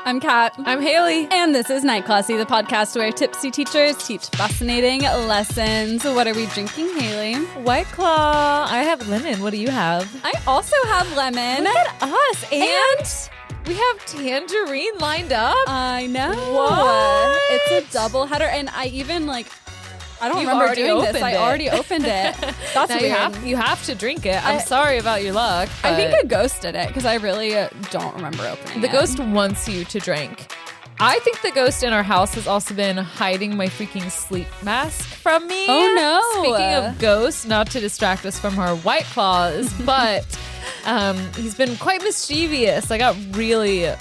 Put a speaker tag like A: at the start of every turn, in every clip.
A: I'm Kat.
B: I'm Hayley.
A: And this is Night Classy, the podcast where tipsy teachers teach fascinating lessons. What are we drinking, Hayley?
B: White Claw. I have lemon. What do you have?
A: I also have lemon.
B: Look at us. And we have tangerine lined up.
A: I know.
B: What?
A: It's a double header. And I even I don't
B: You've
A: remember
B: already
A: doing this.
B: opened
A: I
B: it.
A: already opened it. That's
B: now
A: weird.
B: you have to drink it. I'm sorry about your luck.
A: I think a ghost did it because I really don't remember opening
B: the
A: it.
B: ghost wants you to drink. I think the ghost in our house has also been hiding my freaking sleep mask from me.
A: Oh, no.
B: Speaking of ghosts, not to distract us from our White Claws, but he's been quite mischievous. I got really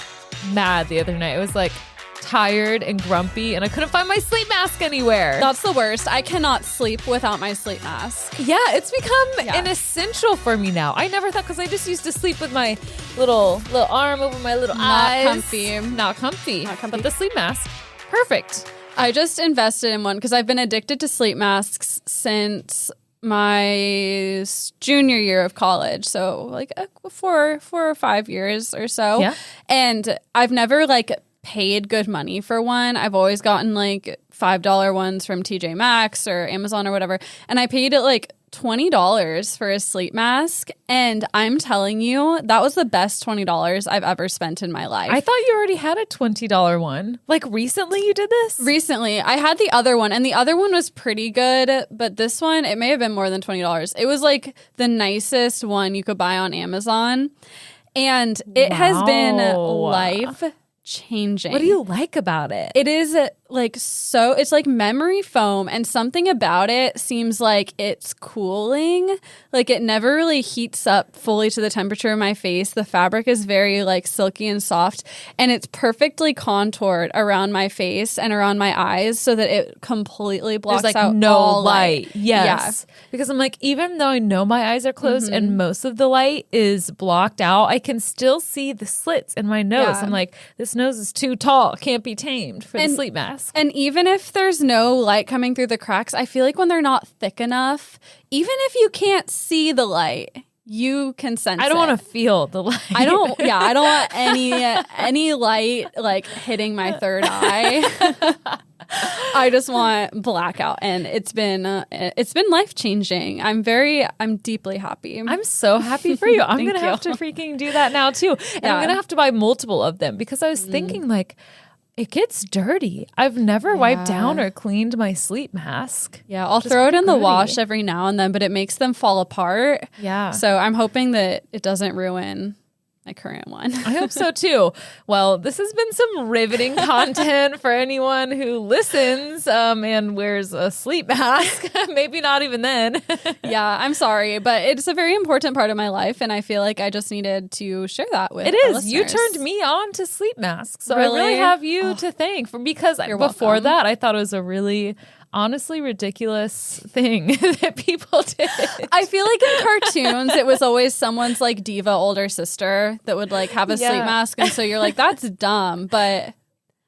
B: mad the other night. It was like tired and grumpy, and I couldn't find my sleep mask anywhere.
A: That's the worst. I cannot sleep without my sleep mask.
B: Yeah, it's become an essential for me now. I never thought, because I just used to sleep with my little arm over my little eyes. Not comfy. But the sleep mask, perfect.
A: I just invested in one because I've been addicted to sleep masks since my junior year of college. So like 4 or 5 years or so. Yeah. And I've never paid good money for one. I've always gotten $5 ones from TJ Maxx or Amazon or whatever. And I paid it $20 for a sleep mask. And I'm telling you, that was the best $20 I've ever spent in my life.
B: I thought you already had a $20 one. Recently you did this?
A: Recently. I had the other one, and the other one was pretty good. But this one, it may have been more than $20. It was the nicest one you could buy on Amazon. And it has been life changing.
B: What do you like about it?
A: It is it's like memory foam, and something about it seems like it's cooling. It never really heats up fully to the temperature of my face. The fabric is very silky and soft, and it's perfectly contoured around my face and around my eyes so that it completely blocks out
B: no
A: all
B: light. Yes. Yeah. Because I'm even though I know my eyes are closed and most of the light is blocked out, I can still see the slits in my nose. Yeah. I'm this nose is too tall, can't be tamed for the sleep mask.
A: And even if there's no light coming through the cracks, I feel when they're not thick enough, even if you can't see the light, you can sense it.
B: I don't want to feel the light.
A: I don't want any light hitting my third eye. I just want blackout, and it's been life-changing. I'm deeply happy.
B: I'm so happy for you. I'm going to have to freaking do that now too. And I'm going to have to buy multiple of them because I was thinking it gets dirty. I've never wiped down or cleaned my sleep mask.
A: Yeah, I'll throw it in the wash every now and then, but it makes them fall apart.
B: Yeah.
A: So I'm hoping that it doesn't ruin my current one.
B: I hope so too. Well, this has been some riveting content for anyone who listens and wears a sleep mask. Maybe not even then.
A: Yeah, I'm sorry, but it's a very important part of my life, and I feel I just needed to share that with
B: It
A: our
B: is.
A: listeners.
B: You turned me on to sleep masks. So
A: Really?
B: I really have you to thank because
A: You're
B: before
A: welcome.
B: that, I thought it was a really honestly ridiculous thing that people did.
A: I feel in cartoons it was always someone's diva older sister that would have a sleep mask, and so you're that's dumb, but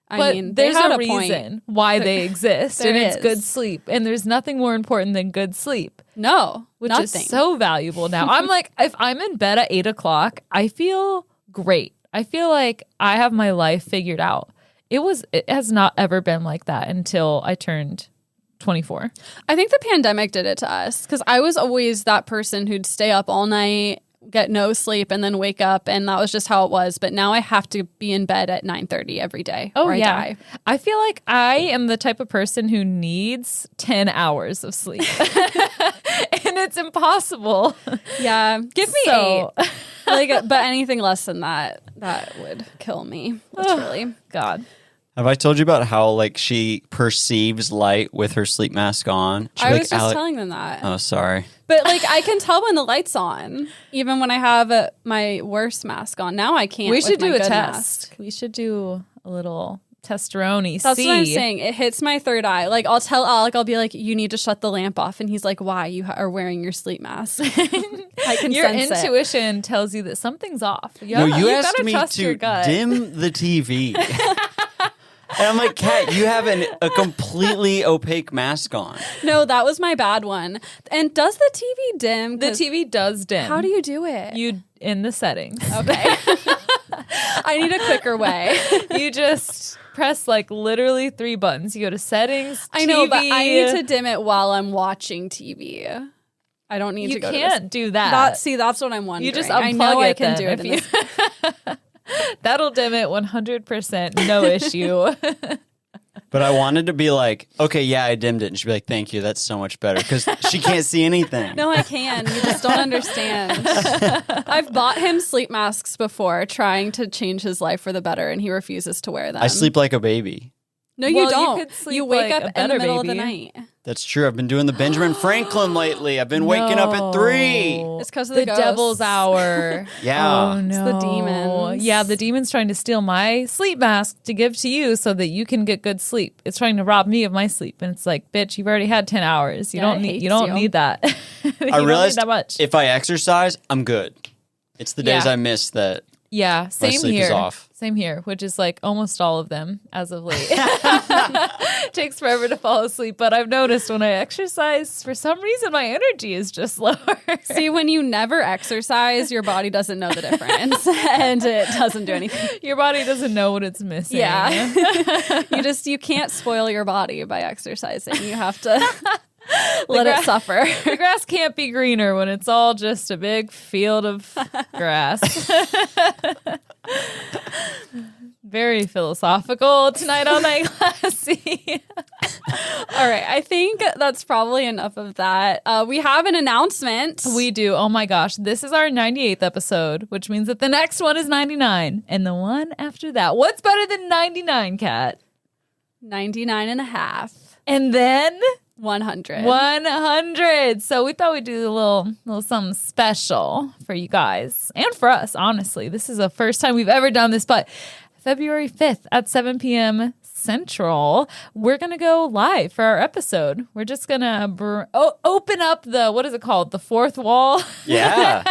A: I mean
B: there's
A: they had
B: a
A: reason
B: point. Why they exist, and it's
A: is.
B: good sleep, and there's nothing more important than good sleep.
A: No,
B: which
A: nothing.
B: is so valuable now. I'm if I'm in bed at 8:00, I feel great. I feel I have my life figured out. It has not ever been like that until I turned 24.
A: I think the pandemic did it to us because I was always that person who'd stay up all night, get no sleep, and then wake up, and that was just how it was. But now I have to be in bed at 9:30 every day.
B: Oh, yeah.
A: I die.
B: I feel I am the type of person who needs 10 hours of sleep. And it's impossible.
A: Yeah. Give me 8. But anything less than that would kill me, literally.
B: God.
C: Have I told you about how she perceives light with her sleep mask on?
A: I was just telling them that.
C: Oh, sorry.
A: But I can tell when the light's on, even when I have my worst mask on. Now I can't.
B: We should do a test.
A: Mask.
B: We should do a little testeroni.
A: That's what I'm saying. It hits my third eye. I'll tell Alec, I'll be you need to shut the lamp off, and he's why? You are wearing your sleep mask. I can
B: your
A: sense
B: intuition tells you that something's off.
C: No, you asked
B: gotta
C: me
B: trust your
C: to
B: gut.
C: dim the TV. And I'm Kat, you have a completely opaque mask on.
A: No, that was my bad one. And does the TV dim?
B: The TV does dim.
A: How do you do it?
B: You in the settings.
A: Okay. I need a quicker way.
B: You just press like literally 3 buttons. You go to settings,
A: I know,
B: TV.
A: but I need to dim it while I'm watching TV. I don't need to go to
B: You can't do that.
A: That's what I'm wondering.
B: You just unplug
A: I know
B: it
A: I can
B: then,
A: do it.
B: That'll dim it 100%. No issue.
C: But I wanted to be like, okay, yeah, I dimmed it. And she'd be like, thank you. That's so much better. Because she can't see anything.
A: No, I can. You just don't understand. I've bought him sleep masks before, trying to change his life for the better, and he refuses to wear them.
C: I sleep like a baby.
A: No, you
B: Well, you
A: don't.
B: could sleep
A: You wake
B: like
A: up
B: a
A: in the
B: better
A: middle of the
B: baby.
A: night.
C: That's true. I've been doing the Benjamin Franklin lately. I've been waking up at 3.
A: It's because of
B: the
A: the ghosts.
B: devil's hour.
C: Yeah.
B: Oh, no.
A: the demons.
B: Yeah, the demon's trying to steal my sleep mask to give to you so that you can get good sleep. It's trying to rob me of my sleep. And it's like, bitch, you've already had 10 hours. You
A: Yeah,
B: don't
A: it
B: need
A: hates
B: you don't
A: you.
B: need that. You
C: I
B: don't
C: realized
B: need that much.
C: if I exercise, I'm good. It's the days
B: Yeah.
C: I miss that
B: Yeah,
C: my
B: same
C: sleep
B: here.
C: is off.
B: Same here, which is like almost all of them as of late. Takes forever to fall asleep, but I've noticed when I exercise, for some reason, my energy is just lower.
A: See, when you never exercise, your body doesn't know the difference, and it doesn't do anything.
B: Your body doesn't know what it's missing.
A: Yeah, you can't spoil your body by exercising. You have to let it suffer.
B: The grass can't be greener when it's all just a big field of grass. Very philosophical tonight on Night Classy.
A: All right, I think that's probably enough of that. We have an announcement.
B: We do. Oh my gosh. This is our 98th episode, which means that the next one is 99. And the one after that. What's better than 99, Kat?
A: 99 and a half.
B: And then
A: 100.
B: 100. So we thought we'd do a little something special for you guys and for us, honestly. This is the first time we've ever done this, but February 5th at 7 p.m. Central, we're going to go live for our episode. We're just going to open up the, what is it called? The fourth wall.
C: Yeah.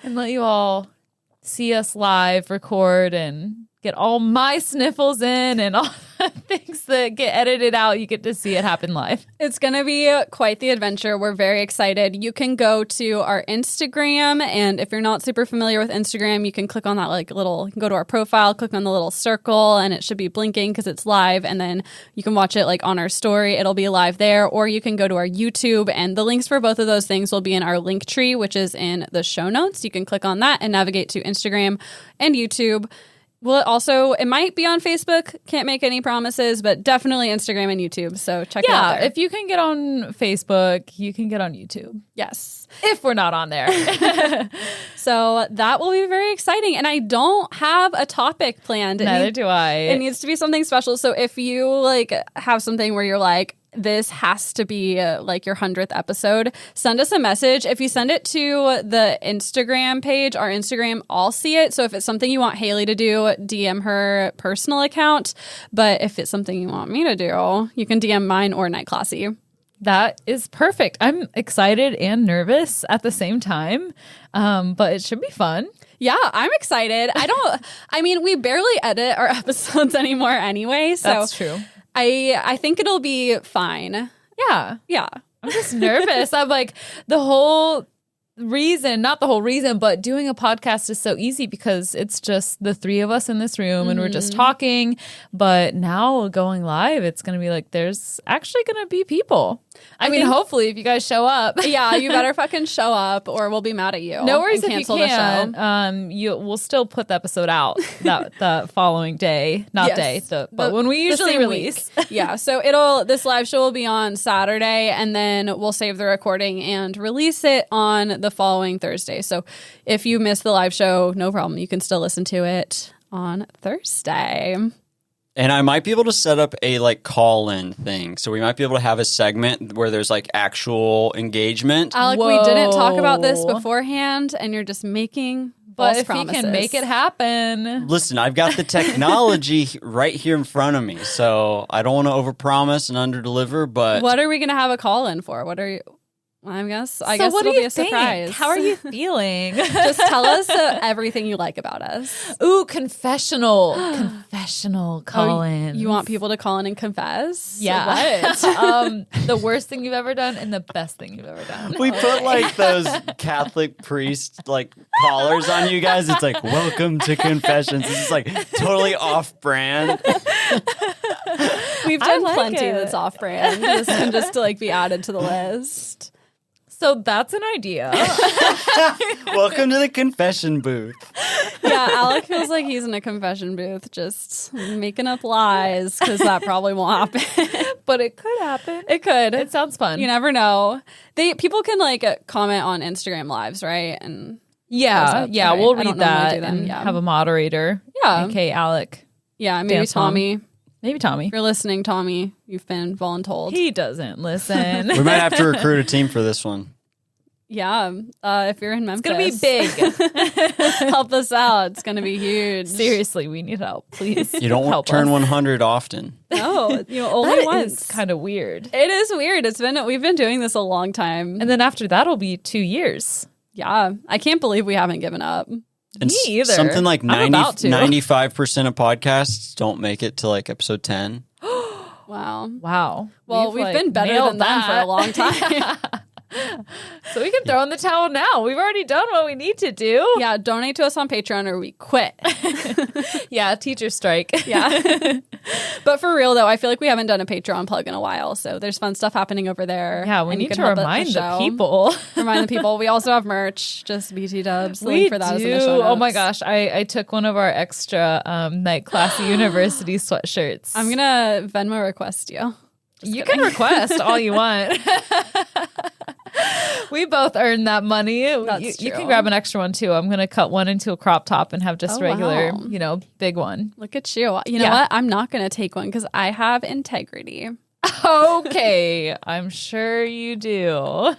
B: And let you all see us live, record, and get all my sniffles in and all the things that get edited out. You get to see it happen live.
A: It's going to be quite the adventure. We're very excited. You can go to our Instagram, and if you're not super familiar with Instagram, you can click on that go to our profile, click on the little circle, and it should be blinking because it's live, and then you can watch it on our story. It'll be live there, or you can go to our YouTube, and the links for both of those things will be in our link tree, which is in the show notes. You can click on that and navigate to Instagram and YouTube. Well, it might be on Facebook. Can't make any promises, but definitely Instagram and YouTube. So check it out there.
B: If you can get on Facebook, you can get on YouTube.
A: Yes.
B: If we're not on there.
A: So that will be very exciting. And I don't have a topic planned.
B: Neither do I.
A: It needs to be something special. So if you have something where you're like, this has to be your 100th episode, send us a message. If you send it to the Instagram page, our Instagram, I'll see it. So if it's something you want Hayley to do, DM her personal account. But if it's something you want me to do, you can DM mine or Night Classy.
B: That is perfect. I'm excited and nervous at the same time, but it should be fun.
A: Yeah, I'm excited. We barely edit our episodes anymore anyway. So
B: That's true.
A: I think it'll be fine.
B: Yeah.
A: Yeah.
B: I'm just nervous. I'm like, not the whole reason, but doing a podcast is so easy because it's just the three of us in this room and we're just talking. But now going live, it's going to be there's actually going to be people. I mean, hopefully if you guys show up.
A: Yeah, you better fucking show up or we'll be mad at you.
B: No worries
A: and
B: if you
A: cancel the show.
B: can't. We'll still put the episode out the following day. But when we usually release.
A: Yeah, so this live show will be on Saturday and then we'll save the recording and release it on the following Thursday. So if you missed the live show, no problem. You can still listen to it on Thursday.
C: And I might be able to set up a call-in thing. So we might be able to have a segment where there's actual engagement.
A: Alec,
B: Whoa.
A: we didn't talk about this beforehand and you're just making
B: But
A: false
B: if
A: promises.
B: you can make it happen.
C: Listen, I've got the technology right here in front of me. So I don't want to overpromise and underdeliver, but
A: What are we going to have a call in for? What are you... I guess
B: So
A: it'll
B: what do
A: be
B: you
A: a
B: think?
A: surprise.
B: How are you feeling?
A: Just tell us everything you like about us.
B: Ooh, confessional call in.
A: You want people to call in and confess?
B: Yeah.
A: What?
B: The worst thing you've ever done and the best thing you've ever done.
C: We put like those Catholic priest like collars on you guys. It's like, welcome to confessions. This is like totally off brand.
A: We've done
B: like
A: plenty
B: it.
A: that's off brand. This can just to like be added to the list.
B: So that's an idea.
C: Welcome to the confession booth.
A: Yeah, Alec feels like he's in a confession booth just making up lies because that probably won't happen.
B: But it could happen.
A: It could.
B: It sounds fun.
A: You never know. People can like comment on Instagram lives, right? And
B: Yeah,
A: okay.
B: we'll
A: I don't
B: read that
A: normally do them,
B: and
A: yeah.
B: have a moderator.
A: Yeah.
B: Okay, Alec.
A: yeah, maybe
B: Dance mom.
A: Tommy.
B: Maybe Tommy.
A: If you're listening, Tommy, you've been voluntold.
B: He doesn't listen.
C: We might have to recruit a team for this one.
A: Yeah, if you're in Memphis,
B: It's gonna be big.
A: help us out. It's gonna be huge.
B: Seriously, we need help. Please.
C: You don't
B: help
C: turn
B: us.
C: 100 often.
A: No, only
B: That
A: once.
B: is kind of weird.
A: It is weird. We've been doing this a long time.
B: And then after that will be 2 years.
A: Yeah, I can't believe we haven't given up.
C: And
B: Me either.
C: Something like
B: I'm about to.
C: 95% of podcasts don't make it to like episode 10.
A: Wow.
B: Wow.
A: Well, we've been better
B: nailed
A: than them for a long time.
B: So we can throw in the towel now. We've already done what we need to do.
A: Yeah, donate to us on Patreon or we quit.
B: Yeah, teacher strike.
A: Yeah. But for real, though, I feel like we haven't done a Patreon plug in a while. So there's fun stuff happening over there.
B: Yeah, we
A: and you
B: need
A: can
B: to
A: help
B: remind the
A: show.
B: people.
A: Remind the people. We also have merch, just BT dubs. The
B: We
A: link for that is in the
B: do.
A: show notes.
B: Oh my gosh, I took one of our extra night classy university sweatshirts.
A: I'm going to Venmo request you.
B: You can request all you want. We both earned that money.
A: That's
B: You can
A: true.
B: grab an extra one too. I'm gonna cut one into a crop top and have just
A: Oh,
B: regular,
A: wow.
B: big one.
A: Look at you. You know
B: Yeah.
A: what? I'm not going to take one because I have integrity.
B: Okay, I'm sure you do.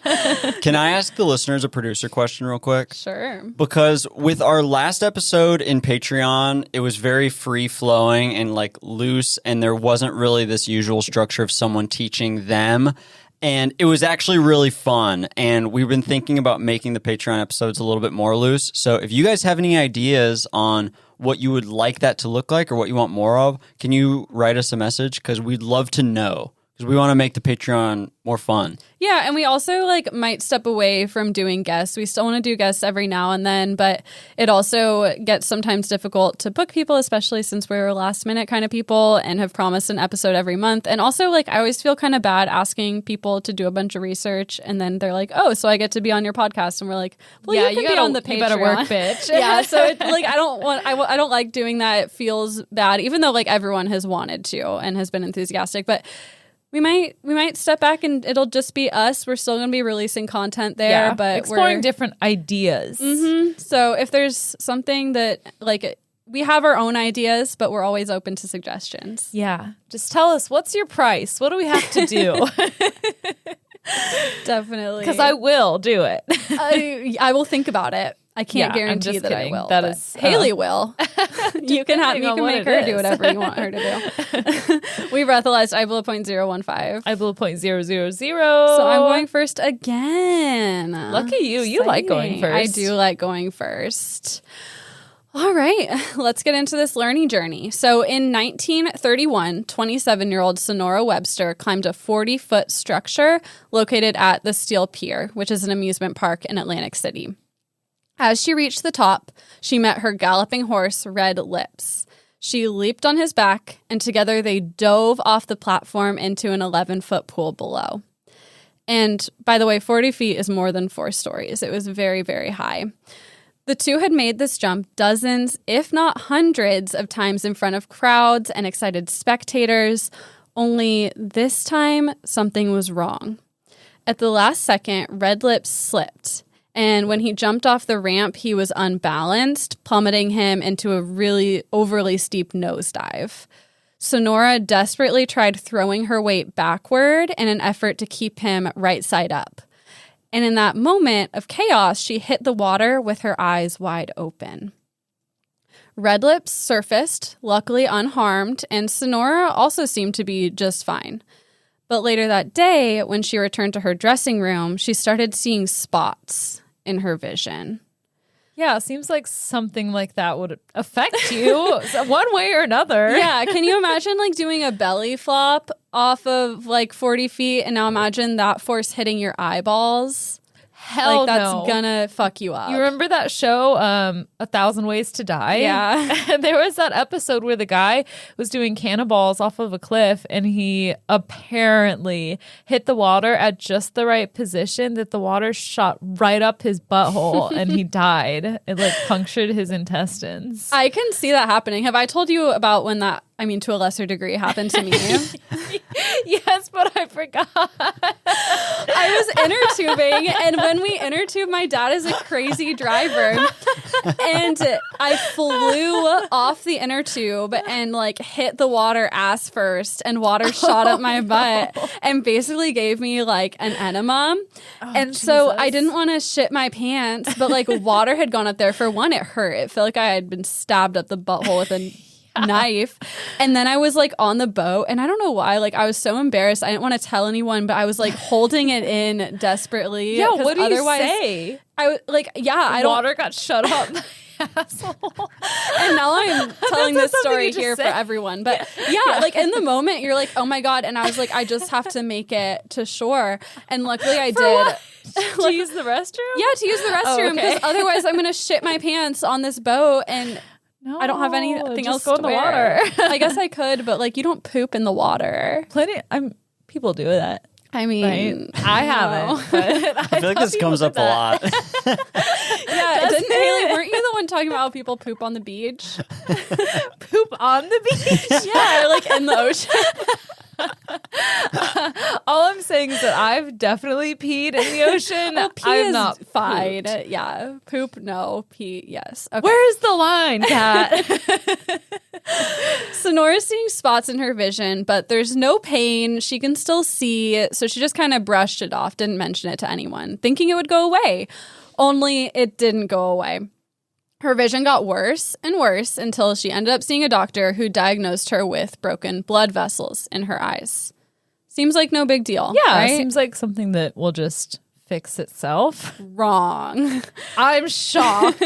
C: Can I ask the listeners a producer question real quick?
A: Sure.
C: Because with our last episode in Patreon, it was very free flowing and like loose, and there wasn't really this usual structure of someone teaching them. And it was actually really fun. And we've been thinking about making the Patreon episodes a little bit more loose. So if you guys have any ideas on what you would like that to look like or what you want more of, can you write us a message? Because we'd love to know. Because we want to make the Patreon more fun.
A: Yeah, and we also might step away from doing guests. We still want to do guests every now and then, but it also gets sometimes difficult to book people, especially since we're last minute kind of people and have promised an episode every month. And also I always feel kind of bad asking people to do a bunch of research and then they're like, "Oh, so I get to be on your podcast." And we're like, "Well,
B: Yeah,
A: you can
B: you
A: be
B: gotta-
A: on the Patreon."
B: you better work, bitch.
A: Yeah, so I don't like doing that. It feels bad, even though everyone has wanted to and has been enthusiastic, but we might step back and it'll just be us. We're still going to be releasing content there, but
B: exploring
A: we're
B: different ideas.
A: So if there's something that we have our own ideas, but we're always open to suggestions.
B: Yeah, just tell us, what's your price? What do we have to do?
A: Definitely,
B: Because I will do it.
A: I will think I can't
B: Yeah, I'm
A: guarantee
B: just
A: that I
B: kidding.
A: will.
B: That
A: but
B: is,
A: Haley will. You can
B: depending on what
A: make
B: it
A: her do
B: is.
A: whatever you want her to do. We breathalyzed .015.
B: I blew 0.000.
A: So I'm going first again.
B: Lucky you. You like going
A: Exciting. I
B: first.
A: do like going first. All right, let's get into this learning journey. So in 1931, 27-year-old Sonora Webster climbed a 40-foot structure located at the Steel Pier, which is an amusement park in Atlantic City. As she reached the top, she met her galloping horse, Red Lips. She leaped on his back, and together they dove off the platform into an 11-foot pool below. And by the way, 40 feet is more than 4 stories. It was very, very high. The two had made this jump dozens, if not hundreds, of times in front of crowds and excited spectators, only this time something was wrong. At the last second, Red Lips slipped. And when he jumped off the ramp, he was unbalanced, plummeting him into a really overly steep nosedive. Sonora desperately tried throwing her weight backward in an effort to keep him right side up. And in that moment of chaos, she hit the water with her eyes wide open. Red Lips surfaced, luckily unharmed, and Sonora also seemed to be just fine. But later that day, when she returned to her dressing room, she started seeing spots in her vision.
B: Yeah, it seems like something like that would affect you one way or another.
A: Yeah, can you imagine like doing a belly flop off of like 40 feet and now imagine that force hitting your eyeballs?
B: Hell
A: like, that's
B: no.
A: gonna fuck you up.
B: You remember that show, 1,000 Ways to Die?
A: Yeah.
B: And there was that episode where the guy was doing cannonballs off of a cliff and he apparently hit the water at just the right position that the water shot right up his butthole and he died. It like punctured his intestines.
A: I can see that happening. Have I told you about when that, I mean, to a lesser degree, happened to me?
B: Yes, but I forgot.
A: I was inner tubing, and when we inner tube, my dad is a crazy driver, and I flew off the inner tube and like hit the water ass first, and water shot up my butt and basically gave me like an enema. So I didn't want to shit my pants, but like water had gone up there. For one, it hurt. It felt like I had been stabbed up the butthole with a knife. And then I was like on the boat and I don't know why, like I was so embarrassed. I didn't want to tell anyone, but I was like holding it in desperately.
B: Yeah, what do you say?
A: I like, yeah,
B: Water got shut up my asshole.
A: And now I'm telling this story here
B: say.
A: for everyone. But yeah, like in the moment you're like, oh my God. And I was like, I just have to make it to shore. And luckily I did.
B: What? To use the restroom?
A: Yeah, to use the restroom because otherwise I'm going to shit my pants on this boat and
B: No,
A: I don't have anything else
B: go
A: to
B: in the
A: wear.
B: water.
A: I guess I could, but like you don't poop in the water.
B: People do that.
A: I mean,
B: Right? I haven't. But
C: I feel like this comes up a lot.
A: Yeah, didn't Hayley? Weren't you the one talking about how people poop on the beach?
B: Poop on the beach?
A: Yeah, like in the ocean.
B: All I'm saying is that I've definitely peed in the ocean.
A: Well, pee
B: I'm
A: is
B: not
A: fine.
B: pooped.
A: Yeah, poop no, pee yes. Okay.
B: Where's the line, Kat?
A: Sonora's seeing spots in her vision, but there's no pain. She can still see, so she just kind of brushed it off, didn't mention it to anyone, thinking it would go away. Only it didn't go away. Her vision got worse and worse until she ended up seeing a doctor who diagnosed her with broken blood vessels in her eyes. Seems like no big deal.
B: Yeah,
A: right?
B: seems like something that will just fix itself.
A: Wrong.
B: I'm shocked.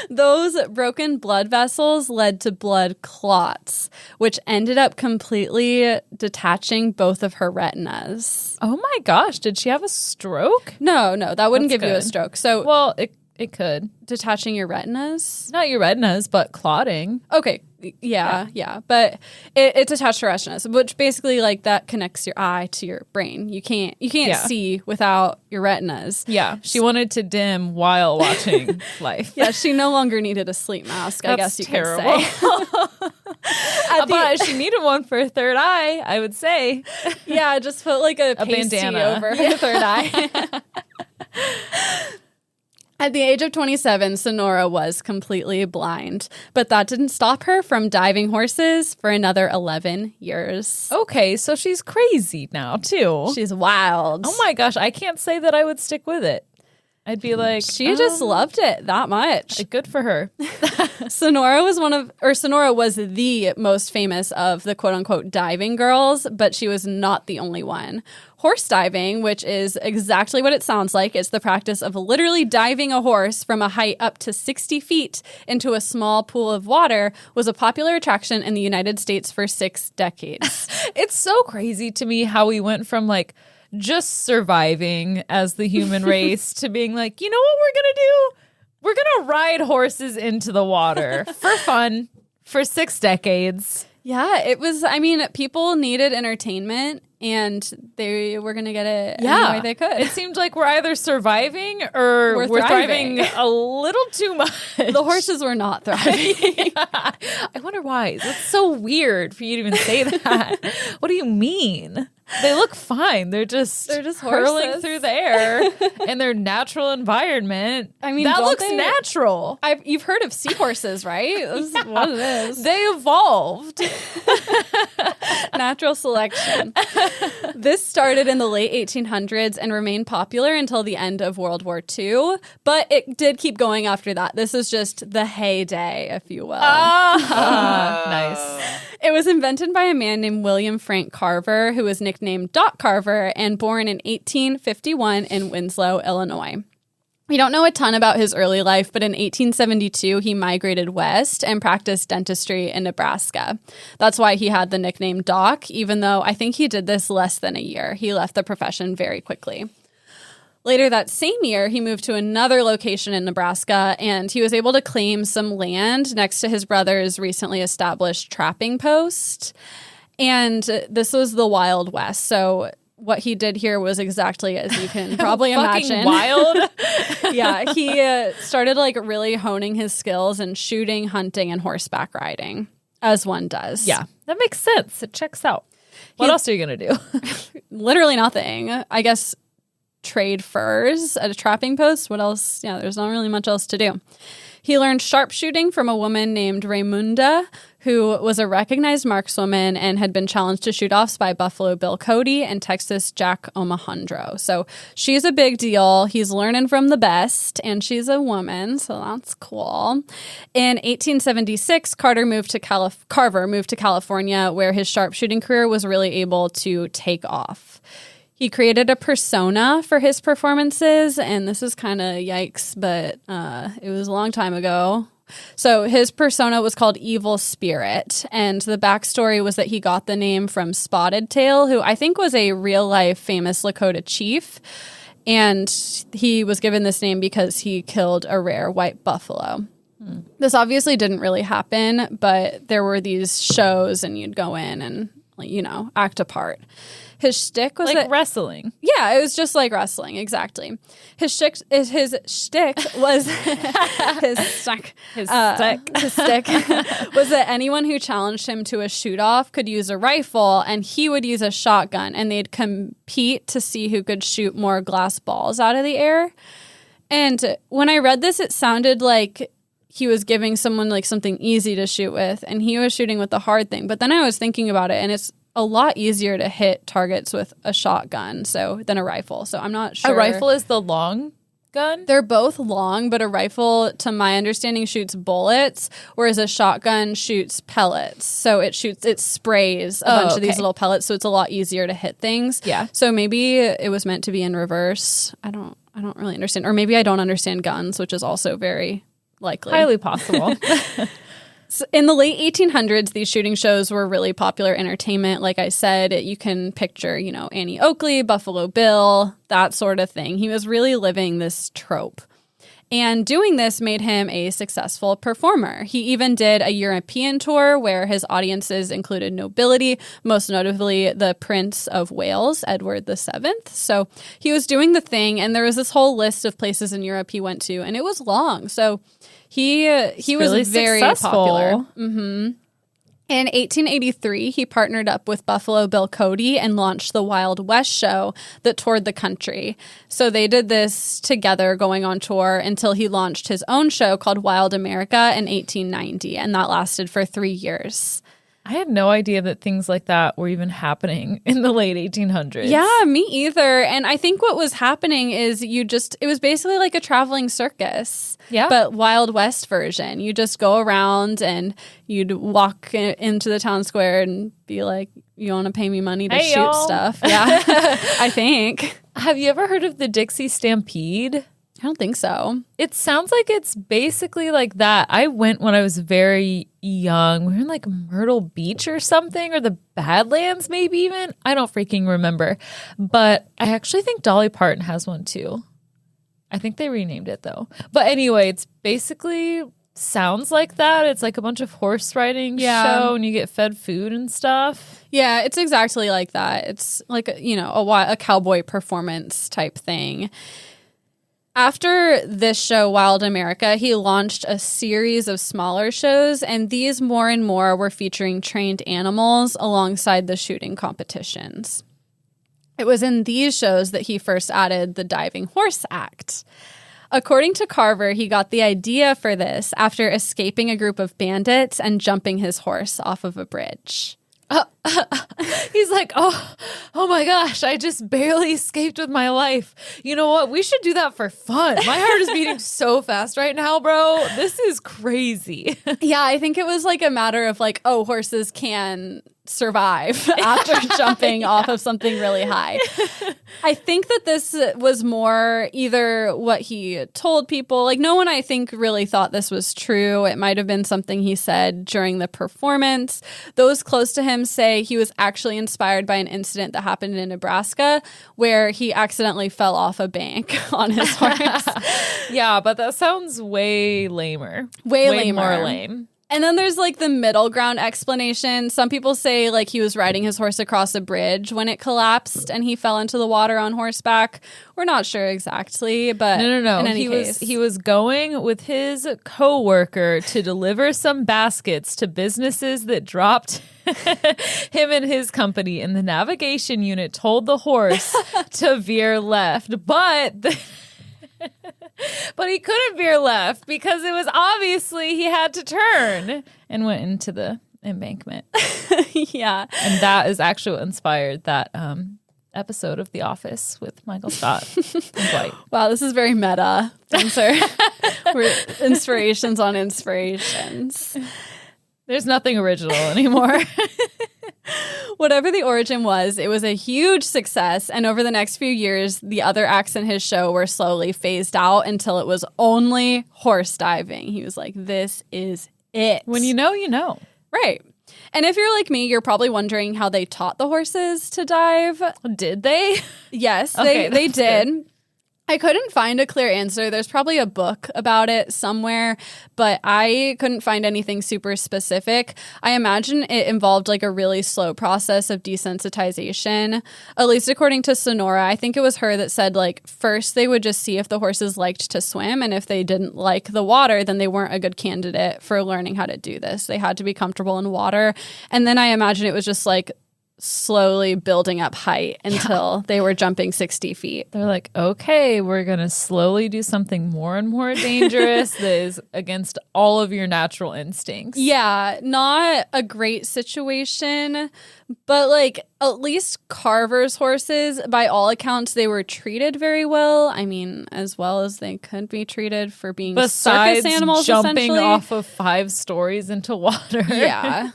A: Those broken blood vessels led to blood clots, which ended up completely detaching both of her retinas.
B: Oh my gosh, did she have a stroke?
A: No, that wouldn't
B: That's
A: give you a
B: good.
A: stroke. So,
B: Well, it could.
A: detaching your retinas?
B: Not your retinas, but clotting.
A: Okay, yeah. But it's attached to retinas, which basically like that connects your eye to your brain. You can't
B: Yeah.
A: see without your retinas.
B: Yeah, she wanted to dim while watching Life.
A: Yeah, she no longer needed a sleep mask, I guess
B: That's
A: you
B: terrible.
A: could say.
B: But she needed one for her third eye, I would say.
A: Yeah, just put like a pasty
B: bandana.
A: over her third eye. At the age of 27, Sonora was completely blind, but that didn't stop her from diving horses for another 11 years.
B: Okay, so she's crazy now, too.
A: She's wild.
B: Oh my gosh, I can't say that I would stick with it. I'd be like,
A: She just loved it that much.
B: good for her.
A: Sonora was the most famous of the quote unquote diving girls, but she was not the only one. Horse diving, which is exactly what it sounds like, it's the practice of literally diving a horse from a height up to 60 feet into a small pool of water, was a popular attraction in the United States for 6 decades.
B: It's so crazy to me how we went from like just surviving as the human race to being like, you know what we're going to do? We're going to ride horses into the water for fun for 6 decades.
A: Yeah, it was, I mean, people needed entertainment and they were going to get it any way they could.
B: It seemed like we're either surviving or we're thriving a little too much.
A: The horses were not thriving.
B: Yeah. I wonder why. That's so weird for you to even say that. What do you mean? They look fine. They're just hurling
A: horses.
B: through the air in their natural environment.
A: I mean,
B: that
A: don't
B: looks
A: they-
B: natural.
A: You've heard of seahorses, right? This is what it is.
B: They evolved.
A: Natural selection. This started in the late 1800s and remained popular until the end of World War II, but it did keep going after that. This is just the heyday, if you will.
B: Nice.
A: It was invented by a man named William Frank Carver, who was nicknamed Doc Carver and born in 1851 in Winslow, Illinois. We don't know a ton about his early life, but in 1872, he migrated west and practiced dentistry in Nebraska. That's why he had the nickname Doc, even though I think he did this less than a year. He left the profession very quickly. Later that same year, he moved to another location in Nebraska, and he was able to claim some land next to his brother's recently established trapping post. And this was the Wild West, so what he did here was exactly as you can probably imagine.
B: Wild.
A: Yeah, he started like really honing his skills in shooting, hunting, and horseback riding, as one does.
B: Yeah, that makes sense. It checks out. What else are you going to do?
A: Literally nothing. I guess trade furs at a trapping post. What else? Yeah, there's not really much else to do. He learned sharpshooting from a woman named Raymunda, who was a recognized markswoman and had been challenged to shoot-offs by Buffalo Bill Cody and Texas Jack Omohundro. So she's a big deal. He's learning from the best, and she's a woman, so that's cool. In 1876, Carver moved to California, where his sharpshooting career was really able to take off. He created a persona for his performances, and this is kind of yikes, but it was a long time ago. So his persona was called Evil Spirit, and the backstory was that he got the name from Spotted Tail, who I think was a real-life famous Lakota chief, and he was given this name because he killed a rare white buffalo. This obviously didn't really happen, but there were these shows, and you'd go in and, act a part. His shtick was
B: like wrestling.
A: Yeah, it was just like wrestling, exactly. His shtick was his stick was that anyone who challenged him to a shoot-off could use a rifle, and he would use a shotgun, and they'd compete to see who could shoot more glass balls out of the air. And when I read this, it sounded like he was giving someone like something easy to shoot with, and he was shooting with the hard thing. But then I was thinking about it, and it's a lot easier to hit targets with a shotgun than a rifle. So I'm not sure.
B: A rifle is the long gun?
A: They're both long, but a rifle, to my understanding, shoots bullets, whereas a shotgun shoots pellets. So it sprays a bunch of these little pellets, so it's a lot easier to hit things.
B: Yeah.
A: So maybe it was meant to be in reverse. I don't really understand. Or maybe I don't understand guns, which is also very likely.
B: Highly possible.
A: So in the late 1800s, these shooting shows were really popular entertainment. Like I said, you can picture, Annie Oakley, Buffalo Bill, that sort of thing. He was really living this trope. And doing this made him a successful performer. He even did a European tour where his audiences included nobility, most notably the Prince of Wales, Edward VII. So he was doing the thing, and there was this whole list of places in Europe he went to, and it was long. So he
B: really
A: was very
B: successful.
A: popular. Mm-hmm. In 1883, he partnered up with Buffalo Bill Cody and launched the Wild West show that toured the country. So they did this together going on tour until he launched his own show called Wild America in 1890, and that lasted for 3 years.
B: I had no idea that things like that were even happening in the late 1800s.
A: Yeah, me either. And I think what was happening is it was basically like a traveling circus.
B: Yeah.
A: But Wild West version. You just go around and you'd walk into the town square and be like, you want to pay me money to shoot stuff? Yeah, I think.
B: Have you ever heard of the Dixie Stampede?
A: I don't think so.
B: It sounds like it's basically like that. I went when I was very young. We were in like Myrtle Beach or something, or the Badlands maybe even. I don't freaking remember. But I actually think Dolly Parton has one too. I think they renamed it though. But anyway, it's basically sounds like that. It's like a bunch of horse riding show, and you get fed food and stuff.
A: Yeah, it's exactly like that. It's like, a cowboy performance type thing. After this show, Wild America, he launched a series of smaller shows, and these more and more were featuring trained animals alongside the shooting competitions. It was in these shows that he first added the diving horse act. According to Carver, he got the idea for this after escaping a group of bandits and jumping his horse off of a bridge.
B: He's like, oh my gosh, I just barely escaped with my life. You know what? We should do that for fun. My heart is beating so fast right now, bro. This is crazy.
A: Yeah, I think it was like a matter of like, oh, horses can survive after jumping off of something really high. I think that this was more either what he told people. Like, no one, I think, really thought this was true. It might have been something he said during the performance. Those close to him say he was actually inspired by an incident that happened in Nebraska where he accidentally fell off a bank on his horse.
B: Yeah, but that sounds way lamer.
A: Way
B: more lame.
A: And then there's like the middle ground explanation. Some people say like he was riding his horse across a bridge when it collapsed and he fell into the water on horseback. We're not sure exactly, but
B: no.
A: In any case.
B: He was going with his coworker to deliver some baskets to businesses that dropped him and his company, and the navigation unit told the horse to veer left, but he couldn't veer left because it was obviously he had to turn and went into the embankment.
A: Yeah.
B: And that is actually what inspired that episode of The Office with Michael Scott and Dwight.
A: Wow, this is very meta. We're inspirations on inspirations.
B: There's nothing original anymore.
A: Whatever the origin was, it was a huge success. And over the next few years, the other acts in his show were slowly phased out until it was only horse diving. He was like, this is it.
B: When you know, you know.
A: Right. And if you're like me, you're probably wondering how they taught the horses to dive.
B: Did they?
A: Yes,
B: Okay,
A: they did.
B: good.
A: I couldn't find a clear answer. There's probably a book about it somewhere, but I couldn't find anything super specific. I imagine it involved like a really slow process of desensitization. At least according to Sonora, I think it was her that said like first they would just see if the horses liked to swim, and if they didn't like the water, then they weren't a good candidate for learning how to do this. They had to be comfortable in water. And then I imagine it was just like slowly building up height until they were jumping 60 feet.
B: They're like, okay, we're going to slowly do something more and more dangerous that is against all of your natural instincts.
A: Yeah, not a great situation, but like at least Carver's horses, by all accounts, they were treated very well. I mean, as well as they could be treated for being circus animals,
B: jumping off of 5 stories into water.
A: Yeah.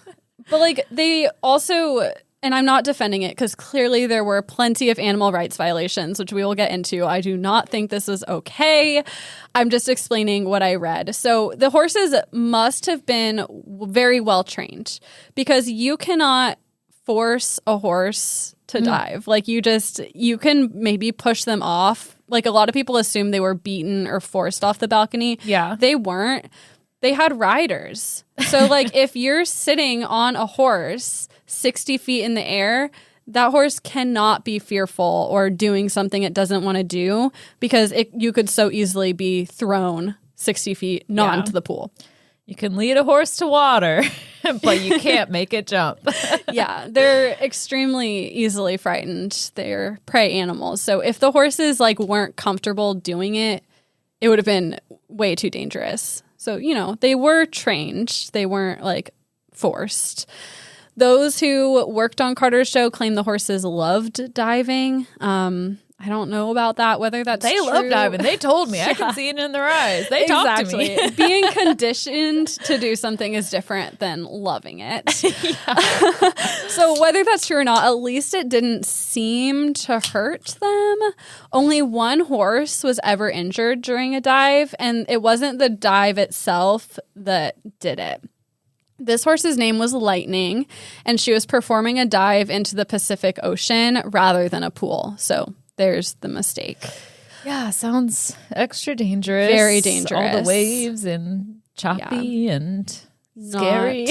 A: But like they also... And I'm not defending it because clearly there were plenty of animal rights violations, which we will get into. I do not think this is okay. I'm just explaining what I read. So the horses must have been very well trained because you cannot force a horse to dive. Like you can maybe push them off. Like a lot of people assume they were beaten or forced off the balcony.
B: Yeah.
A: They weren't. They had riders. So like if you're sitting on a horse 60 feet in the air, that horse cannot be fearful or doing something it doesn't want to do because you could so easily be thrown 60 feet not into the pool.
B: You can lead a horse to water, but you can't make it jump.
A: Yeah, they're extremely easily frightened. They're prey animals. So if the horses like weren't comfortable doing it, it would have been way too dangerous. So, you know, they were trained. They weren't like forced. Those who worked on Carter's show claim the horses loved diving. I don't know about that, whether that's
B: They
A: true.
B: love diving. They told me. Yeah. I can see it in their eyes. They talked to me.
A: Being conditioned to do something is different than loving it. So whether that's true or not, at least it didn't seem to hurt them. Only one horse was ever injured during a dive, and it wasn't the dive itself that did it. This horse's name was Lightning, and she was performing a dive into the Pacific Ocean rather than a pool. So there's the mistake.
B: Yeah, sounds extra dangerous.
A: Very dangerous.
B: All the waves and choppy and scary.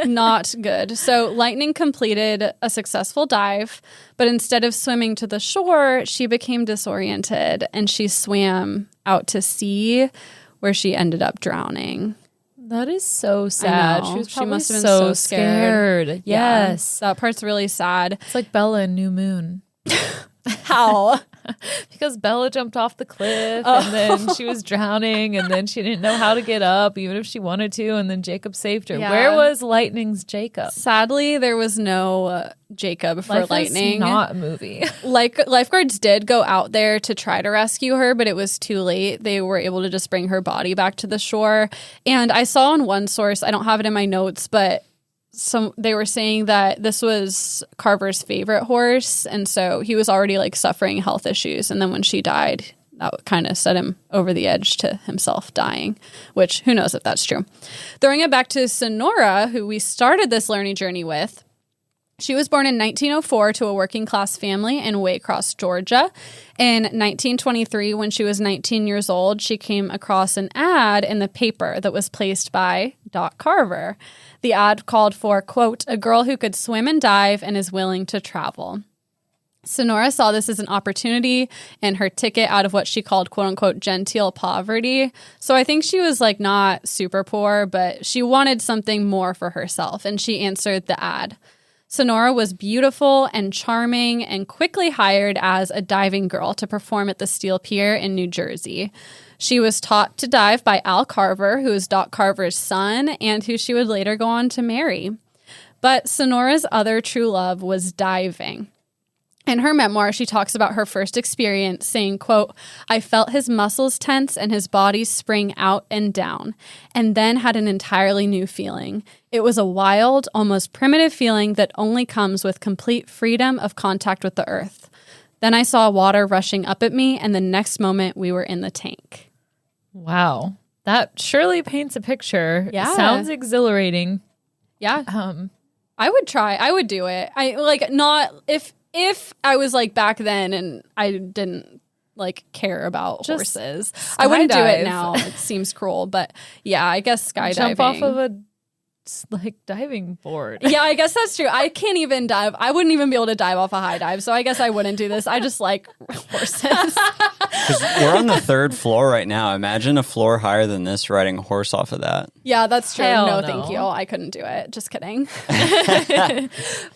A: Not good. So Lightning completed a successful dive, but instead of swimming to the shore, she became disoriented and she swam out to sea where she ended up drowning.
B: That is so sad.
A: She
B: She was probably
A: must have been
B: so
A: scared.
B: Yes.
A: Yeah, that part's really sad.
B: It's like Bella in New Moon.
A: How?
B: Because Bella jumped off the cliff and then she was drowning and then she didn't know how to get up even if she wanted to, and then Jacob saved her.
A: Yeah.
B: Where was Lightning's Jacob?
A: Sadly, there was no Jacob for
B: Life
A: Lightning.
B: is not a movie.
A: Like lifeguards did go out there to try to rescue her, but it was too late. They were able to just bring her body back to the shore. And I saw on one source, I don't have it in my notes, but they were saying that this was Carver's favorite horse, and so he was already like suffering health issues, and then when she died, that kind of set him over the edge to himself dying, which who knows if that's true. Throwing it back to Sonora, who we started this learning journey with. She was born in 1904 to a working class family in Waycross, Georgia. In 1923, when she was 19 years old, she came across an ad in the paper that was placed by Doc Carver. The ad called for, quote, a girl who could swim and dive and is willing to travel. Sonora saw this as an opportunity and her ticket out of what she called, quote unquote, genteel poverty. So I think she was like not super poor, but she wanted something more for herself, and she answered the ad. Sonora was beautiful and charming and quickly hired as a diving girl to perform at the Steel Pier in New Jersey. She was taught to dive by Al Carver, who is Doc Carver's son and who she would later go on to marry. But Sonora's other true love was diving. In her memoir, she talks about her first experience saying, quote, I felt his muscles tense and his body spring out and down, and then had an entirely new feeling. It was a wild, almost primitive feeling that only comes with complete freedom of contact with the earth. Then I saw water rushing up at me, and the next moment we were in the tank.
B: Wow. That surely paints a picture.
A: Yeah.
B: It sounds exhilarating.
A: Yeah. I would try. I would do it. I like not if I was like back then and I didn't like care about
B: Just
A: horses. I wouldn't do
B: skydive.
A: it now. It seems cruel, but yeah, I guess skydiving.
B: Jump off of a like diving board.
A: Yeah, I guess that's true. I can't even dive. I wouldn't even be able to dive off a high dive, so I guess I wouldn't do this. I just like horses.
C: 'Cause we're on the 3rd floor right now. Imagine a floor higher than this riding a horse off of that.
A: Yeah, that's true.
B: Hell
A: No,
B: no.
A: thank you. I couldn't do it. Just kidding.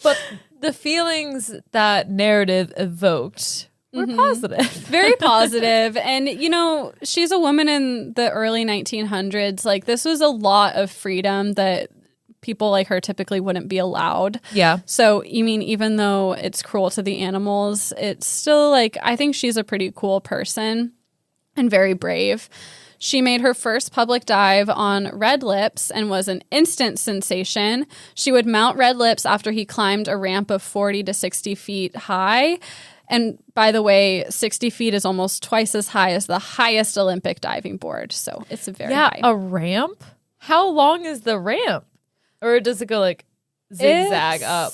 B: But the feelings that narrative evoked were positive.
A: Very positive. And, you know, she's a woman in the early 1900s. Like, this was a lot of freedom that people like her typically wouldn't be allowed.
B: Yeah.
A: So, you mean, even though it's cruel to the animals, it's still like, I think she's a pretty cool person and very brave. She made her first public dive on Red Lips and was an instant sensation. She would mount Red Lips after he climbed a ramp of 40 to 60 feet high. And by the way, 60 feet is almost twice as high as the highest Olympic diving board. So it's a very high.
B: A ramp? How long is the ramp? Or does it go like zigzag up?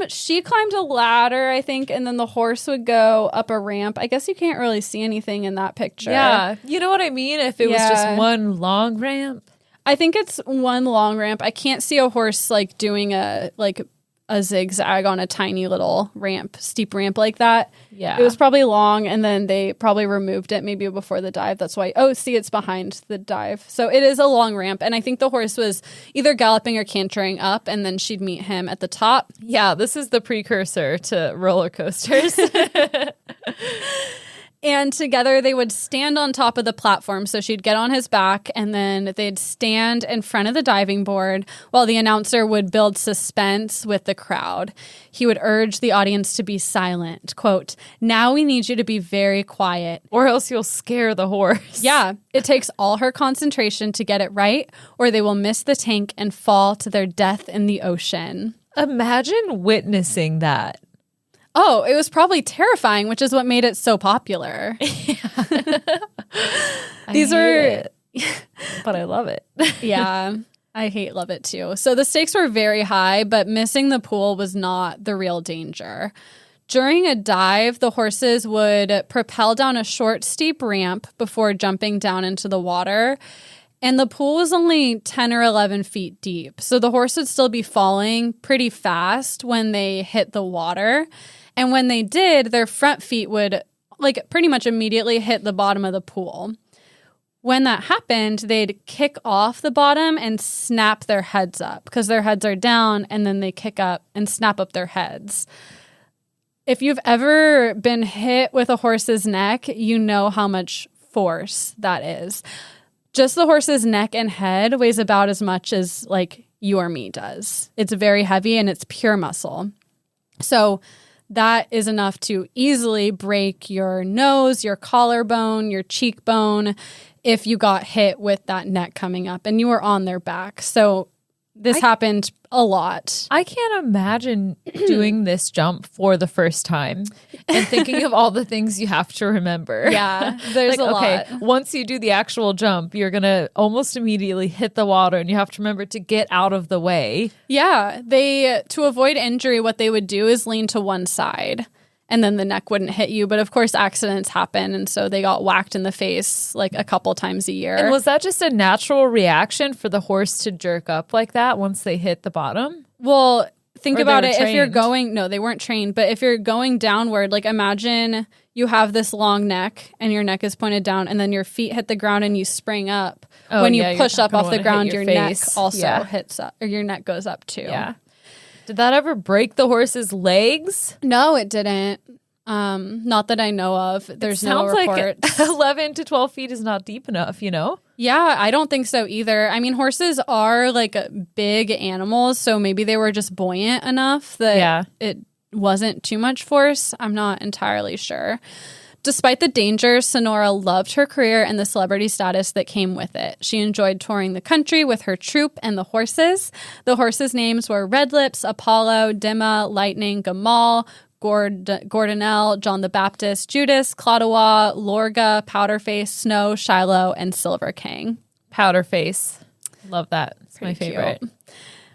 A: She climbed a ladder, I think, and then the horse would go up a ramp. I guess you can't really see anything in that picture.
B: Yeah. You know what I mean? If it was
A: Yeah.
B: just one long ramp.
A: I think it's one long ramp. I can't see a horse like doing a zigzag on a tiny little ramp, steep ramp like that.
B: Yeah.
A: It was probably long, and then they probably removed it maybe before the dive. That's why, see, it's behind the dive. So it is a long ramp, and I think the horse was either galloping or cantering up, and then she'd meet him at the top.
B: Yeah, this is the precursor to roller coasters.
A: And together they would stand on top of the platform. So she'd get on his back and then they'd stand in front of the diving board while the announcer would build suspense with the crowd. He would urge the audience to be silent. Quote, now we need you to be very quiet.
B: Or else you'll scare the horse.
A: Yeah, it takes all her concentration to get it right, or they will miss the tank and fall to their death in the ocean.
B: Imagine witnessing that.
A: Oh, it was probably terrifying, which is what made it so popular. These are,
B: but I love it.
A: yeah, I love it too. So the stakes were very high, but missing the pool was not the real danger. During a dive, the horses would propel down a short, steep ramp before jumping down into the water. And the pool was only 10 or 11 feet deep. So the horse would still be falling pretty fast when they hit the water. And when they did, their front feet would pretty much immediately hit the bottom of the pool. When that happened, they'd kick off the bottom and snap their heads up because their heads are down, and then they kick up and snap up their heads. if you've ever been hit with a horse's neck, you know how much force that is. Just the horse's neck and head weighs about as much as like you or me does. It's very heavy and it's pure muscle. So that is enough to easily break your nose, your collarbone, your cheekbone if you got hit with that neck coming up and you were on their back. So this happened a lot.
B: I can't imagine doing this jump for the first time and thinking of all the things you have to remember.
A: Yeah, there's a lot.
B: Once you do the actual jump, you're going to almost immediately hit the water and you have to remember to get out of the way.
A: Yeah, to avoid injury, what they would do is lean to one side and then the neck wouldn't hit you. But of course, accidents happen. And so they got whacked in the face like a couple times a year.
B: And was that just a natural reaction for the horse to jerk up like that once they hit the bottom?
A: Well, think about it.
B: Trained?
A: If you're going, no, they weren't trained. But if you're going downward, like imagine you have this long neck and your neck is pointed down and then your feet hit the ground and you spring up. When you push up off the ground, your neck also hits up, or your neck goes up too.
B: Yeah. Did that ever break the horse's legs?
A: No, it didn't. Not that I know of. There's no reports.
B: Like 11 to 12 feet is not deep enough, you know?
A: Yeah, I don't think so either. I mean, horses are like big animals, so maybe they were just buoyant enough that it wasn't too much force. I'm not entirely sure. Despite the danger, Sonora loved her career and the celebrity status that came with it. She enjoyed touring the country with her troupe and the horses. The horses' names were Red Lips, Apollo, Dimma, Lightning, Gamal, Gordonelle, John the Baptist, Judas, Clodois, Lorga, Powderface, Snow, Shiloh, and Silver King.
B: Powderface. Love that. It's my favorite.
A: Cute.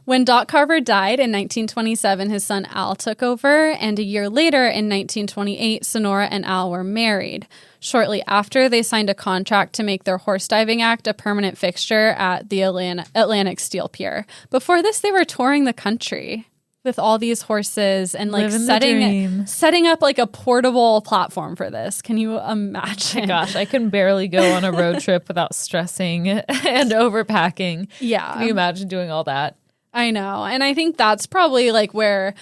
A: When Doc Carver died in 1927, his son Al took over, and a year later, in 1928, Sonora and Al were married. Shortly after, they signed a contract to make their horse diving act a permanent fixture at the Atlantic Steel Pier. Before this, they were touring the country with all these horses and like setting up like a portable platform for this. Can you imagine?
B: Oh my gosh, I can barely go on a road trip without stressing and overpacking.
A: Yeah.
B: Can you imagine doing all that?
A: I know. And I think that's probably like where,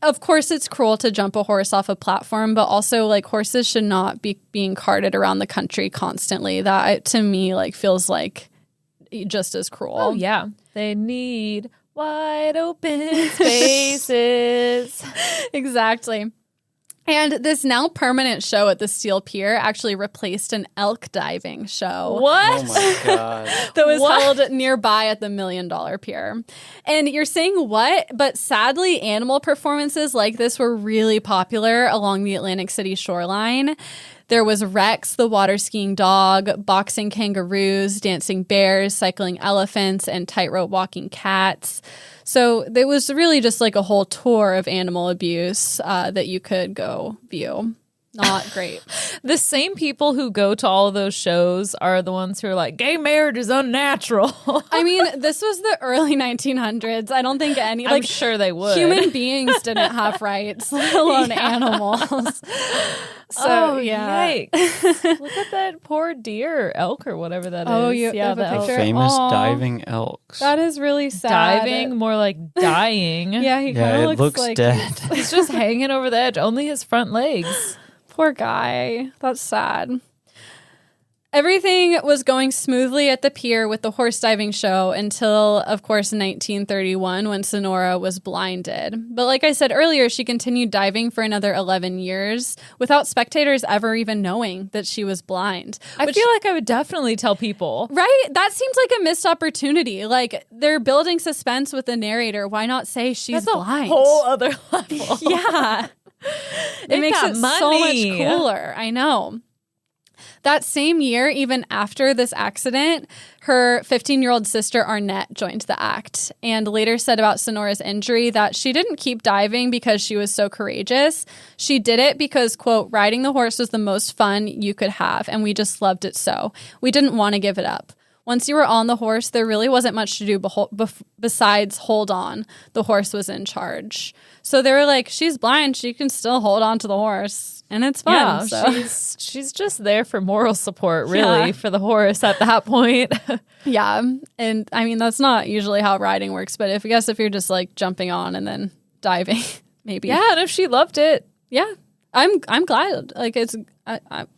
A: of course, it's cruel to jump a horse off a platform, but also like horses should not be being carted around the country constantly. That to me like feels like just as cruel.
B: Oh, yeah. They need wide open spaces.
A: Exactly. And this now permanent show at the Steel Pier actually replaced an elk diving show.
B: What?
C: Oh my God.
A: That was held nearby at the $1 Million Pier. And you're saying what? But sadly, animal performances like this were really popular along the Atlantic City shoreline. There was Rex, the water skiing dog, boxing kangaroos, dancing bears, cycling elephants, and tightrope walking cats. So it was really just like a whole tour of animal abuse that you could go view. Not great.
B: The same people who go to all of those shows are the ones who are like, gay marriage is unnatural.
A: I mean, this was the early 1900s. I don't think
B: I'm sure they would.
A: Human beings didn't have rights, let alone animals. So,
B: yikes. Look at that poor deer, elk or whatever that is.
A: Oh, you have a
B: elk.
A: picture?
C: Famous
A: Aw.
C: diving elks.
A: That is really sad.
B: Diving, more like dying.
A: Yeah, he kind of
C: looks
A: like
C: dead.
B: He's just hanging over the edge. Only his front legs.
A: Poor guy. That's sad. Everything was going smoothly at the pier with the horse diving show until, of course, 1931 when Sonora was blinded. But like I said earlier, she continued diving for another 11 years without spectators ever even knowing that she was blind.
B: I feel like I would definitely tell people.
A: Right? That seems like a missed opportunity. Like they're building suspense with the narrator. Why not say she's blind?
B: A whole other level.
A: Yeah. It makes it so much cooler. I know. That same year, even after this accident, her 15-year-old sister Arnett joined the act and later said about Sonora's injury that she didn't keep diving because she was so courageous. She did it because, quote, riding the horse was the most fun you could have, and we just loved it so. We didn't want to give it up. Once you were on the horse, there really wasn't much to do besides hold on. The horse was in charge. So they were like, she's blind. She can still hold on to the horse. And it's fun.
B: Yeah,
A: so.
B: she's just there for moral support, really, for the horse at that point.
A: Yeah. And I mean, that's not usually how riding works. But I guess if you're just like jumping on and then diving, maybe.
B: Yeah, and if she loved it,
A: Yeah. I'm glad. Like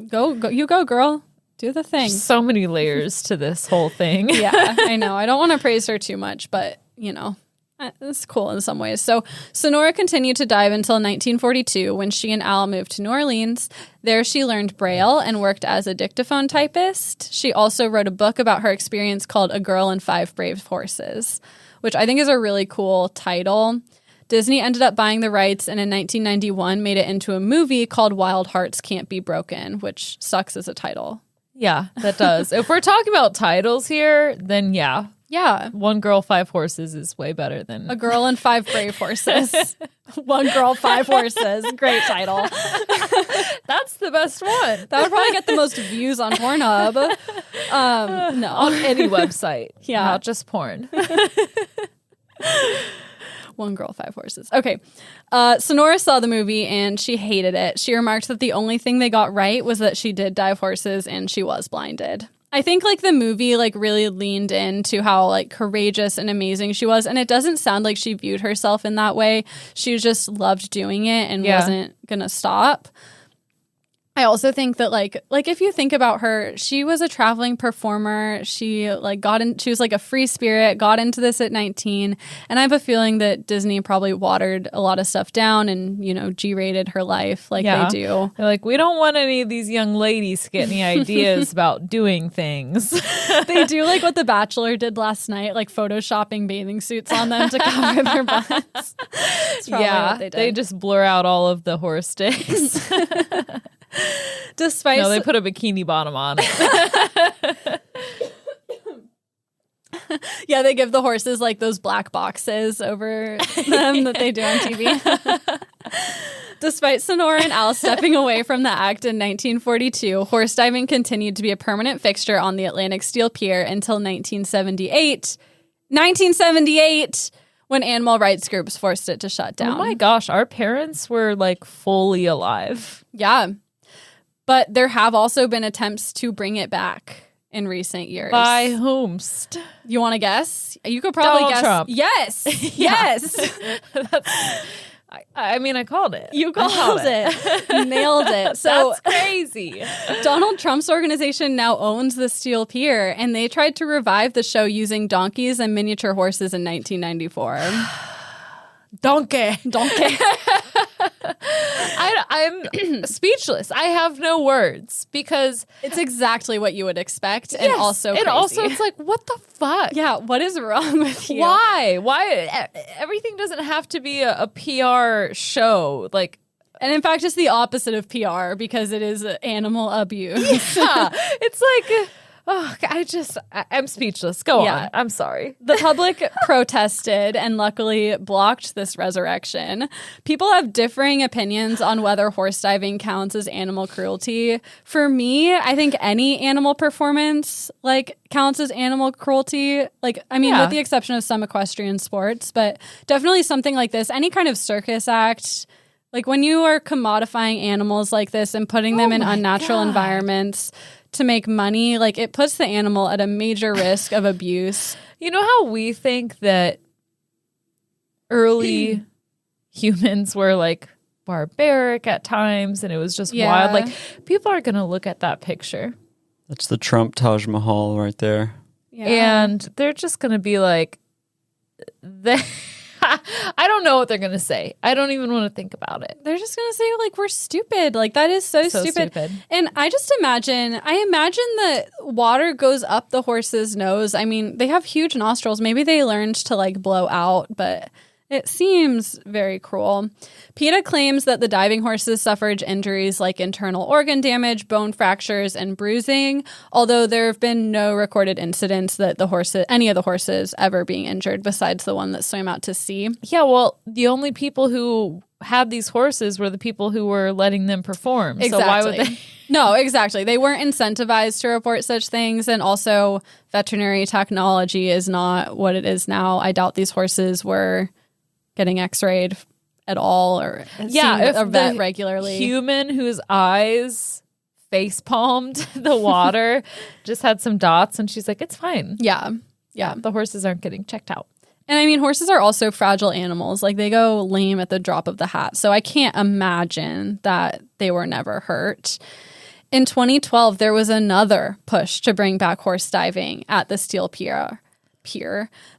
A: go you go, girl. Do the thing.
B: So many layers to this whole thing.
A: Yeah, I know. I don't want to praise her too much, but it's cool in some ways. So Sonora continued to dive until 1942 when she and Al moved to New Orleans. There she learned Braille and worked as a dictaphone typist. She also wrote a book about her experience called A Girl and Five Brave Horses, which I think is a really cool title. Disney ended up buying the rights and in 1991 made it into a movie called Wild Hearts Can't Be Broken, which sucks as a title.
B: Yeah, that does. If we're talking about titles here, then yeah.
A: Yeah.
B: One Girl, Five Horses is way better than...
A: A Girl and Five Brave Horses. One Girl, Five Horses. Great title.
B: That's the best one.
A: That would probably get the most views on Pornhub. No.
B: On any website.
A: Yeah.
B: Not just porn.
A: One Girl, Five Horses. Okay. Sonora saw the movie and she hated it. She remarked that the only thing they got right was that she did dive horses and she was blinded. I think like the movie like really leaned into how like courageous and amazing she was. And it doesn't sound like she viewed herself in that way. She just loved doing it and wasn't going to stop. I also think that like if you think about her, she was a traveling performer. She like she was like a free spirit, got into this at 19. And I have a feeling that Disney probably watered a lot of stuff down and, G-rated her life like they do.
B: They're like, we don't want any of these young ladies to get any ideas about doing things.
A: They do like what The Bachelor did last night, like photoshopping bathing suits on them to cover their butts.
B: Yeah,
A: what they did.
B: they just blur out all of the horse dicks.
A: Despite
B: they put a bikini bottom on it.
A: Yeah, they give the horses like those black boxes over them that they do on TV. Despite Sonora and Al stepping away from the act in 1942, horse diving continued to be a permanent fixture on the Atlantic Steel Pier until 1978. 1978! When animal rights groups forced it to shut down.
B: Oh my gosh, our parents were like fully alive.
A: Yeah. But there have also been attempts to bring it back in recent years.
B: By whomst?
A: You want to guess? You could probably guess.
B: Trump.
A: Yes. Yes.
B: I called it.
A: You called it. Nailed it. So
B: that's crazy.
A: Donald Trump's organization now owns the Steel Pier, and they tried to revive the show using donkeys and miniature horses in 1994.
B: Donkey. I'm speechless. I have no words because
A: it's exactly what you would expect, and also crazy.
B: And also it's like, what the fuck?
A: Yeah, what is wrong with you?
B: Why? Everything doesn't have to be a PR show. Like,
A: and in fact, it's the opposite of PR because it is animal abuse.
B: Yeah, it's like... Oh, I'm speechless. Go on. I'm sorry.
A: The public protested and luckily blocked this resurrection. People have differing opinions on whether horse diving counts as animal cruelty. For me, I think any animal performance counts as animal cruelty. With the exception of some equestrian sports, but definitely something like this, any kind of circus act. Like when you are commodifying animals like this and putting them in unnatural environments to make money, it puts the animal at a major risk of abuse.
B: You know how we think that early humans were barbaric at times and it was just wild? People are going to look at that picture.
C: That's the Trump Taj Mahal right there.
A: Yeah.
B: And they're just going to be like, I don't know what they're going to say. I don't even want to think about it.
A: They're just going to say, we're stupid. That is so stupid. And I imagine that water goes up the horse's nose. I mean, they have huge nostrils. Maybe they learned to, blow out, but it seems very cruel. PETA claims that the diving horses suffered injuries like internal organ damage, bone fractures, and bruising, although there have been no recorded incidents that any of the horses ever being injured besides the one that swam out to sea.
B: Yeah, well, the only people who had these horses were the people who were letting them perform.
A: Exactly.
B: So why would they?
A: No, exactly. They weren't incentivized to report such things, and also veterinary technology is not what it is now. I doubt these horses were getting x-rayed at all or seeing a vet regularly.
B: Human whose eyes face palmed the water just had some dots and she's like, it's fine.
A: Yeah.
B: The horses aren't getting checked out.
A: And I mean, horses are also fragile animals. Like, they go lame at the drop of the hat. So I can't imagine that they were never hurt. In 2012, there was another push to bring back horse diving at the Steel Pier.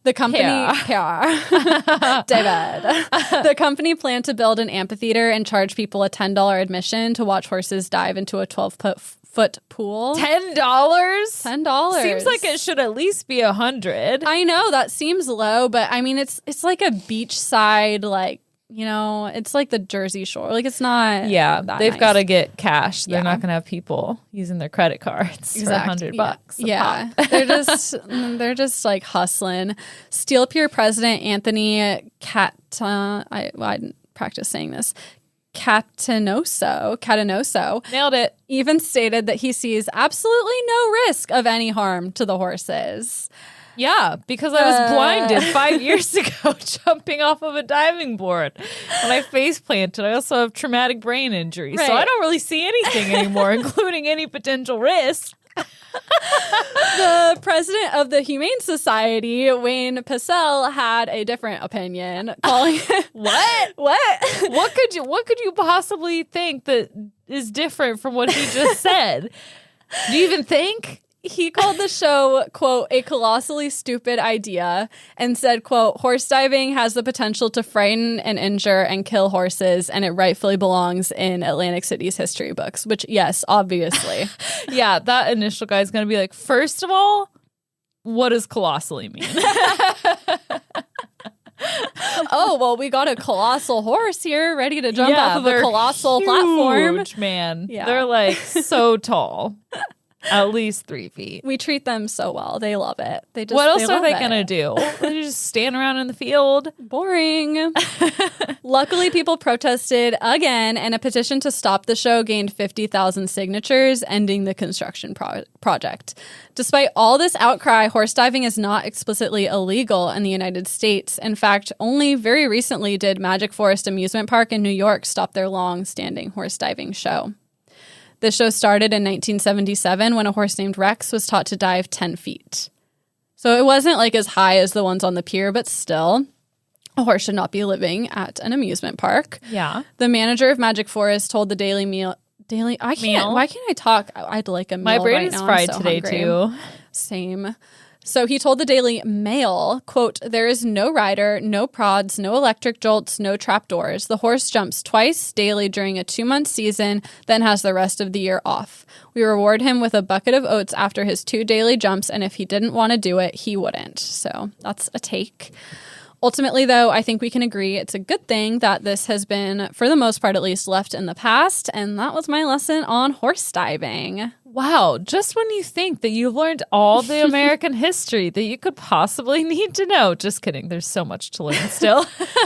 A: The company, David. The company planned to build an amphitheater and charge people a $10 admission to watch horses dive into a 12-foot pool.
B: $10?
A: $10.
B: Seems like it should at least be $100.
A: I know that seems low, but I mean, it's like a beachside, like, you know, it's like the Jersey Shore. Like, it's not.
B: Yeah, they've
A: nice.
B: got to get cash. They're not going to have people using their credit cards for $100.
A: Yeah, they're just like hustling. Steel Pier president Anthony I didn't practice saying this. Catanoso
B: Nailed it.
A: even stated that he sees absolutely no risk of any harm to the horses.
B: Yeah, because I was blinded 5 years ago jumping off of a diving board when I face planted. I also have traumatic brain injury, so I don't really see anything anymore, including any potential risk.
A: The president of the Humane Society, Wayne Pacell, had a different opinion, calling it
B: What? What could you possibly think that is different from what he just said? Do you even think?
A: He called the show, quote, a colossally stupid idea, and said, quote, horse diving has the potential to frighten and injure and kill horses, and it rightfully belongs in Atlantic City's history books, which, yes, obviously.
B: Yeah, that initial guy is going to be like, first of all, what does colossally mean?
A: Oh, well, we got a colossal horse here ready to jump off of a colossal platform.
B: Man.
A: Yeah.
B: They're like so tall. At least 3 feet.
A: We treat them so well. They love it.
B: What else are they going to do? They just stand around in the field?
A: Boring. Luckily, people protested again, and a petition to stop the show gained 50,000 signatures, ending the construction project. Despite all this outcry, horse diving is not explicitly illegal in the United States. In fact, only very recently did Magic Forest Amusement Park in New York stop their long-standing horse diving show. The show started in 1977 when a horse named Rex was taught to dive 10 feet. So it wasn't like as high as the ones on the pier, but still, a horse should not be living at an amusement park.
B: Yeah.
A: The manager of Magic Forest told the Why can't I talk? I'd like a meal.
B: My brain
A: right
B: is
A: now.
B: fried
A: I'm so
B: today
A: hungry.
B: too.
A: Same. So he told the Daily Mail, quote, there is no rider, no prods, no electric jolts, no trapdoors. The horse jumps twice daily during a 2-month season, then has the rest of the year off. We reward him with a bucket of oats after his 2 daily jumps, and if he didn't want to do it, he wouldn't. So that's a take. Ultimately, though, I think we can agree it's a good thing that this has been, for the most part at least, left in the past. And that was my lesson on horse diving.
B: Wow. Just when you think that you've learned all the American history that you could possibly need to know. Just kidding. There's so much to learn still.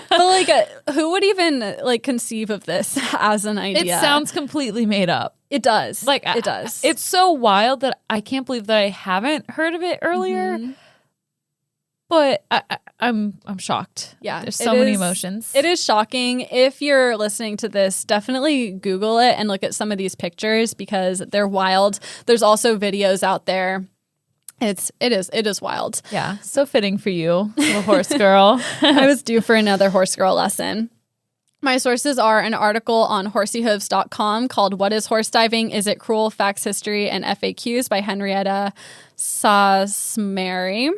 A: But like, who would even like conceive of this as an idea?
B: It sounds completely made up.
A: It does.
B: Like,
A: it does.
B: It's so wild that I can't believe that I haven't heard of it earlier. Mm-hmm. But I'm shocked.
A: Yeah.
B: There's so many emotions.
A: It is shocking. If you're listening to this, definitely Google it and look at some of these pictures because they're wild. There's also videos out there. It is wild.
B: Yeah. So fitting for you, little horse girl.
A: I was due for another horse girl lesson. My sources are an article on horseyhooves.com called What is Horse Diving? Is it Cruel? Facts, History, and FAQs by Henrietta Sasmary.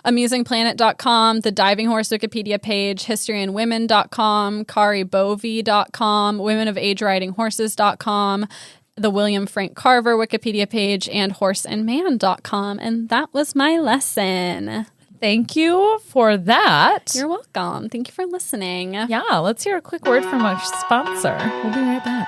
A: AmusingPlanet.com, the Diving Horse Wikipedia page, historyandwomen.com, caribovi.com, womenofage-riding-horses.com, the William Frank Carver Wikipedia page, and horseandman.com. And that was my lesson.
B: Thank you for that.
A: You're welcome. Thank you for listening.
B: Yeah, let's hear a quick word from our sponsor. We'll be right back.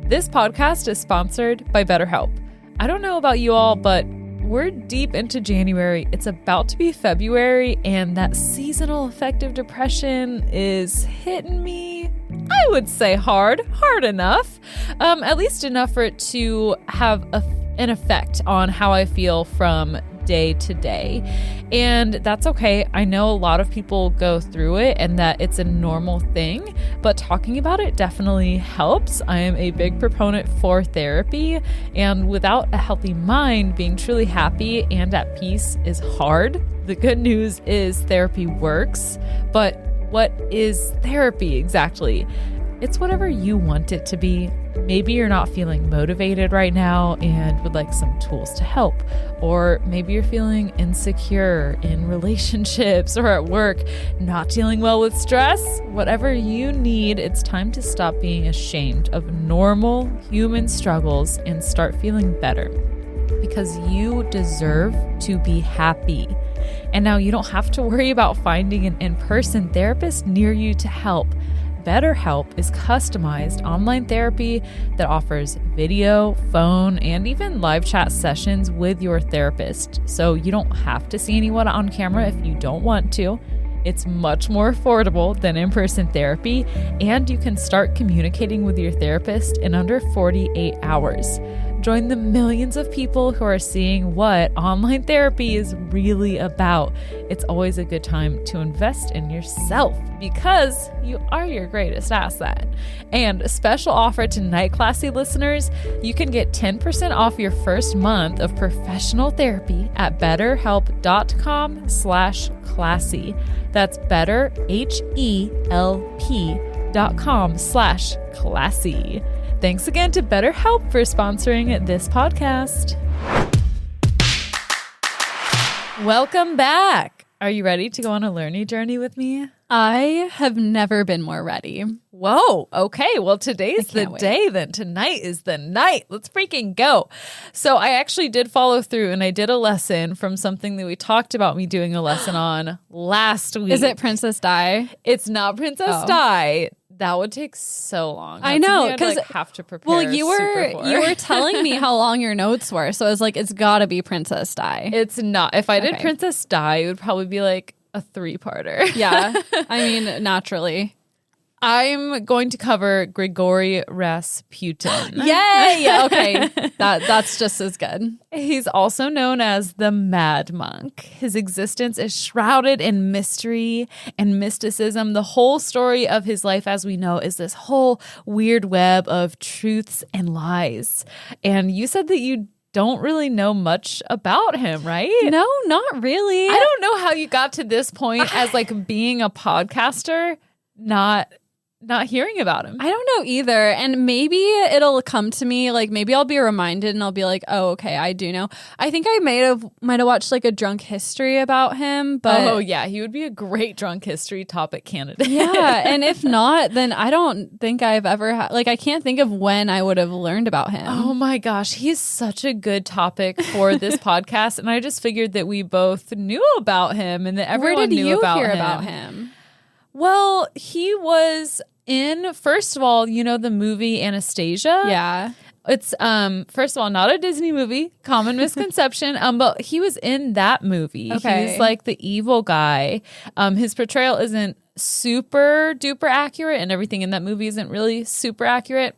B: This podcast is sponsored by BetterHelp. I don't know about you all, but we're deep into January. It's about to be February, and that seasonal affective depression is hitting me, I would say hard enough. At least enough for it to have an effect on how I feel from day to day. And that's okay. I know a lot of people go through it and that it's a normal thing, but talking about it definitely helps. I am a big proponent for therapy, and without a healthy mind, being truly happy and at peace is hard. The good news is therapy works, but what is therapy exactly? It's whatever you want it to be. Maybe you're not feeling motivated right now and would like some tools to help. Or maybe you're feeling insecure in relationships or at work, not dealing well with stress. Whatever you need, it's time to stop being ashamed of normal human struggles and start feeling better. Because you deserve to be happy. And now you don't have to worry about finding an in-person therapist near you to help. BetterHelp is customized online therapy that offers video, phone, and even live chat sessions with your therapist. So you don't have to see anyone on camera if you don't want to. It's much more affordable than in-person therapy, and you can start communicating with your therapist in under 48 hours. Join the millions of people who are seeing what online therapy is really about. It's always a good time to invest in yourself because you are your greatest asset. And a special offer to Night Classy listeners, you can get 10% off your first month of professional therapy at betterhelp.com/classy. That's betterhelp.com/classy. Thanks again to BetterHelp for sponsoring this podcast. Welcome back. Are you ready to go on a learning journey with me?
A: I have never been more ready.
B: Whoa. Okay. Well, today's the day then. Tonight is the night. Let's freaking go. So I actually did follow through and I did a lesson from something that we talked about me doing a lesson on last week.
A: Is it Princess Di?
B: It's not Princess Di. That would take so long.
A: I know, because
B: have to prepare.
A: Well, you were telling me how long your notes were, so I was like, it's got to be Princess Di.
B: It's not. If I did Princess Di, it would probably be like a 3-parter.
A: Yeah, I mean, naturally.
B: I'm going to cover Gregory Rasputin.
A: Yay! Okay, that's just as good.
B: He's also known as the Mad Monk. His existence is shrouded in mystery and mysticism. The whole story of his life, as we know, is this whole weird web of truths and lies. And you said that you don't really know much about him, right?
A: No, not really.
B: I don't know how you got to this point as like being a podcaster, not hearing about him.
A: I don't know either. And maybe it'll come to me, like maybe I'll be reminded and I'll be like, oh, okay, I do know. I think I might have watched like a drunk history about him, but
B: oh yeah, he would be a great drunk history topic candidate.
A: Yeah, and if not, then I don't think I've ever I can't think of when I would have learned about him.
B: Oh my gosh, he's such a good topic for this podcast, and I just figured that we both knew about him and that everyone knew about him.
A: Where did you hear about him?
B: Well, he was in, first of all, you know the movie Anastasia?
A: Yeah.
B: It's first of all not a Disney movie, common misconception. But he was in that movie.
A: Okay.
B: He's like the evil guy. His portrayal isn't super duper accurate, and everything in that movie isn't really super accurate.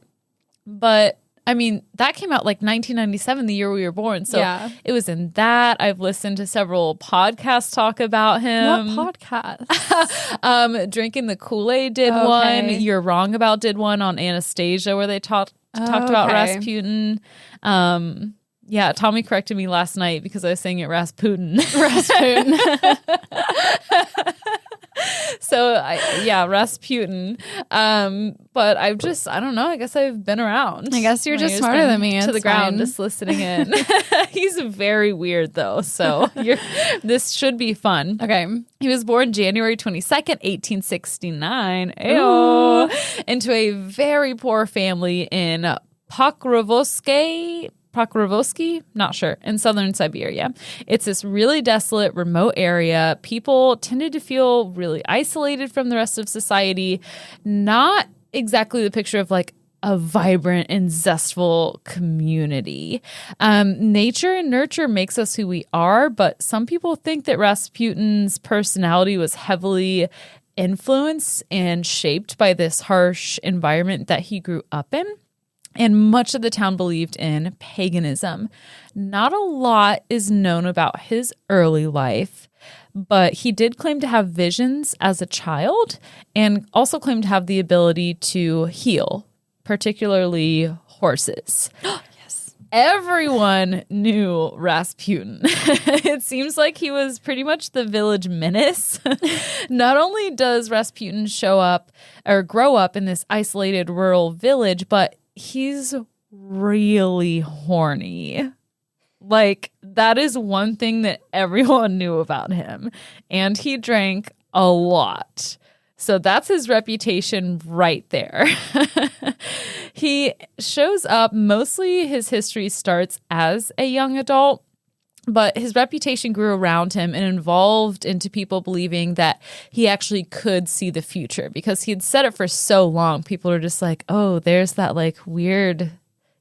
B: But I mean, that came out like 1997, the year we were born. So it was in that. I've listened to several podcasts talk about him.
A: What podcast?
B: Drinking the Kool-Aid did one. You're Wrong About did one on Anastasia where they talked about Rasputin. Yeah, Tommy corrected me last night because I was saying it Rasputin.
A: Rasputin.
B: So, Rasputin. But I don't know. I guess I've been around.
A: I guess you're just smarter than me.
B: To the ground, just listening in. He's very weird, though. So this should be fun.
A: Okay.
B: He was born January 22nd, 1869. Into a very poor family in Pokrovsky, not sure, in southern Siberia. It's this really desolate, remote area. People tended to feel really isolated from the rest of society. Not exactly the picture of like a vibrant and zestful community. Nature and nurture makes us who we are, but some people think that Rasputin's personality was heavily influenced and shaped by this harsh environment that he grew up in. and much of the town believed in paganism. Not a lot is known about his early life, but he did claim to have visions as a child and also claimed to have the ability to heal, particularly horses.
A: Yes.
B: Everyone knew Rasputin. It seems like he was pretty much the village menace. Not only does Rasputin show up or grow up in this isolated rural village, but he's really horny. Like, that is one thing that everyone knew about him. And he drank a lot. So that's his reputation right there. He shows up, mostly his history starts as a young adult, but his reputation grew around him and evolved into people believing that he actually could see the future because he had said it for so long. People are just like, oh, there's that like weird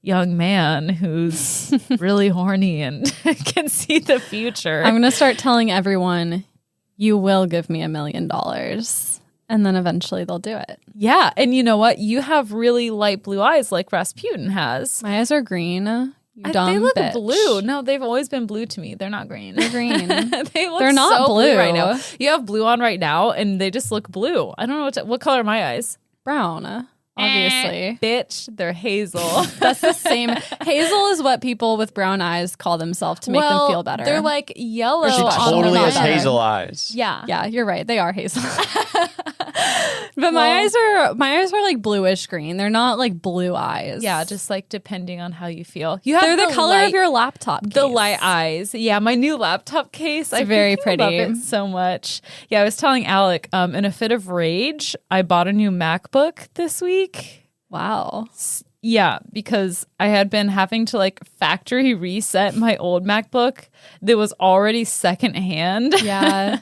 B: young man who's really horny and can see the future.
A: I'm going to start telling everyone, you will give me $1 million. And then eventually they'll do it.
B: Yeah. And you know what? You have really light blue eyes like Rasputin has.
A: My eyes are green. You dumb
B: they look
A: bitch.
B: blue. No, they've always been blue to me. They're not green.
A: They're green.
B: They're
A: not
B: so
A: blue
B: right now. You have blue on right now, and they just look blue. I don't know what color are my eyes.
A: Brown. Obviously.
B: Bitch, they're hazel.
A: That's the same. Hazel is what people with brown eyes call themselves to make them feel better.
B: They're like yellow.
C: She
B: on
C: totally
B: the
C: has
B: bottom.
C: hazel eyes.
B: Yeah.
A: Yeah, you're right. They are hazel. But my eyes are like bluish green. They're not like blue eyes.
B: Yeah, just like depending on how you feel.
A: They're the color of your laptop case.
B: The light eyes. Yeah, my new laptop case.
A: It's very
B: freaking love
A: pretty.
B: it so much. Yeah, I was telling Alec, in a fit of rage, I bought a new MacBook this week.
A: Wow.
B: Yeah, because I had been having to like factory reset my old MacBook that was already secondhand.
A: Yeah.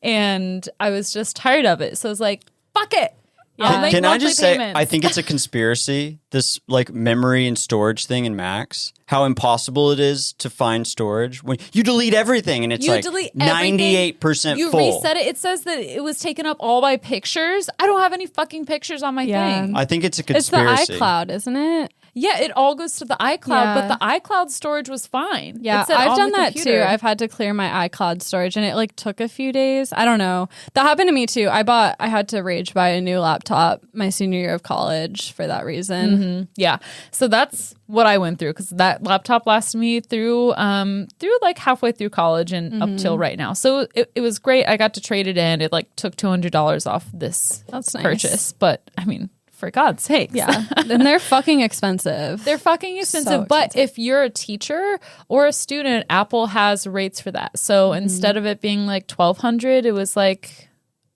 B: And I was just tired of it. So I was like, fuck it.
A: Yeah.
C: Can I just say,
B: payments.
C: I think it's a conspiracy, this like memory and storage thing in Macs, how impossible it is to find storage when you delete everything and it's
B: You
C: like
B: delete everything.
C: 98%
B: You
C: full.
B: reset it. It says that it was taken up all by pictures. I don't have any fucking pictures on my thing.
C: I think it's a
A: It's the
C: conspiracy.
A: iCloud, isn't it?
B: Yeah, it all goes to the iCloud,
A: Yeah.
B: but the iCloud storage was fine.
A: Yeah,
B: It said
A: I've
B: on
A: done
B: the
A: that
B: computer.
A: too. I've had to clear my iCloud storage and it like took a few days. I don't know. That happened to me too. I had to rage buy a new laptop my senior year of college for that reason.
B: Mm-hmm. Yeah. So that's what I went through because that laptop lasted me through like halfway through college and up till right now. So it was great. I got to trade it in. It like took $200 off this
A: That's nice.
B: purchase. But I mean, for God's sake.
A: Yeah. And they're fucking expensive.
B: They're fucking expensive.
A: So
B: But if you're a teacher or a student, Apple has rates for that. So instead of it being like $1,200, it was like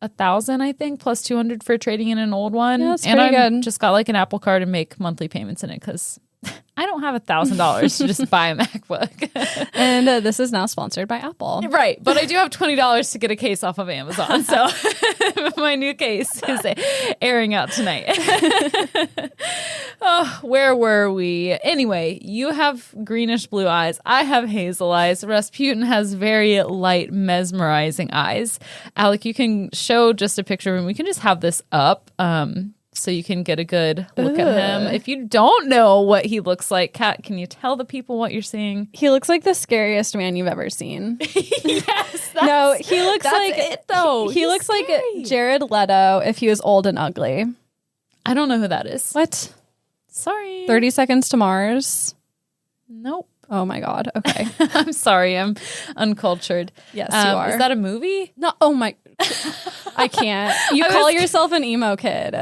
B: $1,000, I think, plus $200 for trading in an old one.
A: Yeah, that's
B: and
A: pretty
B: I
A: good.
B: just got like an Apple card and make monthly payments in it because I don't have $1,000 to just buy a MacBook.
A: And this is now sponsored by Apple.
B: Right. But I do have $20 to get a case off of Amazon. So my new case is airing out tonight. Oh, where were we? Anyway, you have greenish blue eyes. I have hazel eyes. Rasputin has very light, mesmerizing eyes. Alec, you can show just a picture of him. We can just have this up. So you can get a good look at him. If you don't know what he looks like, Kat, can you tell the people what you're seeing?
A: He looks like the scariest man you've ever seen.
B: Yes.
A: No, he looks
B: that's
A: like
B: it, though.
A: He
B: He's
A: looks
B: scary.
A: like Jared Leto if he was old and ugly.
B: I don't know who that is.
A: What?
B: Sorry.
A: 30 Seconds to Mars?
B: Nope.
A: Oh my God. Okay.
B: I'm sorry. I'm uncultured.
A: Yes, you are.
B: Is that a movie?
A: No. Oh my. I can't. You call yourself an emo kid.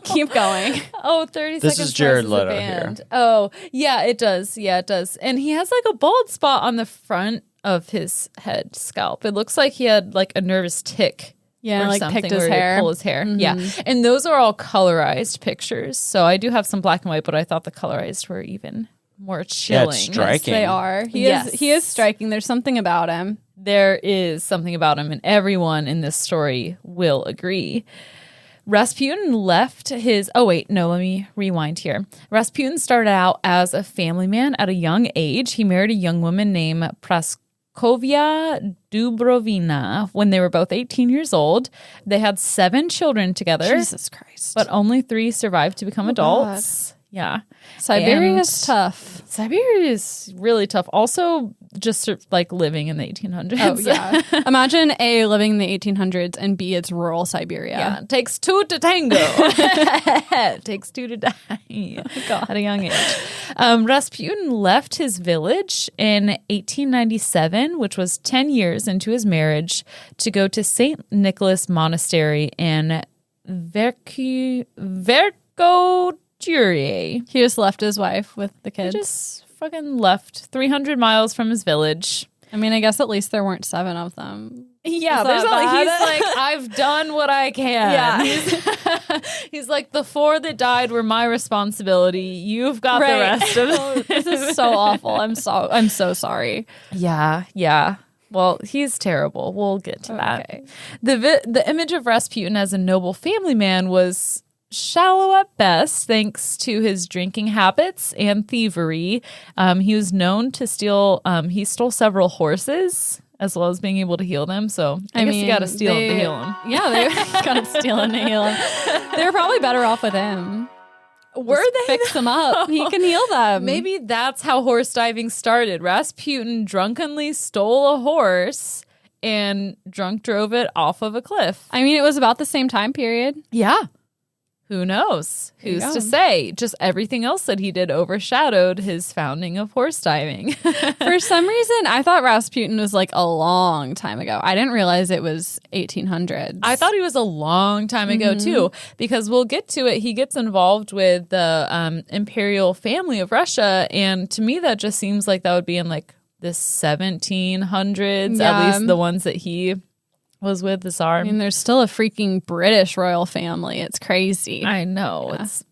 A: Keep going.
B: Oh, 30
C: This
B: Seconds
C: is Jared
B: to Mars is a
C: Leto here.
B: band. Oh, yeah, it does. Yeah, it does. And he has like a bald spot on the front of his head scalp. It looks like he had like a nervous tick.
A: Yeah,
B: or
A: like
B: something
A: picked his
B: where he'd
A: hair.
B: pull his hair. Yeah. And those are all colorized pictures. So I do have some black and white, but I thought the colorized were even more chilling.
C: Yeah, it's striking.
A: They are.
B: Yes.
A: He is striking. There's something about him.
B: There is something about him, and everyone in this story will agree. Rasputin left his... Oh, wait. No, let me rewind here. Rasputin started out as a family man at a young age. He married a young woman named Praskovia Dubrovina when they were both 18 years old. They had 7 children together.
A: Jesus Christ.
B: But only 3 survived to become adults. Yeah.
A: Siberia is tough.
B: Siberia is really tough. Also, just like living in the 1800s.
A: Oh, yeah. Imagine A, living in the 1800s, and B, it's rural Siberia.
B: Yeah. It takes two to tango. It takes two to die at a young age. Rasputin left his village in 1897, which was 10 years into his marriage, to go to St. Nicholas Monastery in Verkhoturye.
A: He just left his wife with the kids.
B: He just fucking left 300 miles from his village.
A: I mean, I guess at least there weren't 7 of them.
B: Yeah,
A: there's
B: he's like, I've done what I can. Yeah. He's like, the 4 that died were my responsibility. You've got the rest of them.
A: This is so awful. I'm so sorry.
B: Yeah. Well, he's terrible. We'll get to that. The image of Rasputin as a noble family man was shallow at best, thanks to his drinking habits and thievery. He was known to steal. He stole several horses, as well as being able to heal them. So I guess you got to steal them to heal them.
A: Yeah, they got to steal them to heal them. They were probably better off with him.
B: Were they?
A: Fix them up. He can heal them.
B: Maybe that's how horse diving started. Rasputin drunkenly stole a horse and drunk drove it off of a cliff.
A: I mean, it was about the same time period.
B: Yeah. Who knows? Who's to say? Just everything else that he did overshadowed his founding of horse diving.
A: For some reason, I thought Rasputin was like a long time ago. I didn't realize it was 1800s.
B: I thought he was a long time ago too, because we'll get to it. He gets involved with the imperial family of Russia, and to me that just seems like that would be in like the 1700s, at least the ones that he was with the Tsar.
A: I mean, there's still a freaking British royal family. It's crazy.
B: I know. Yeah. It's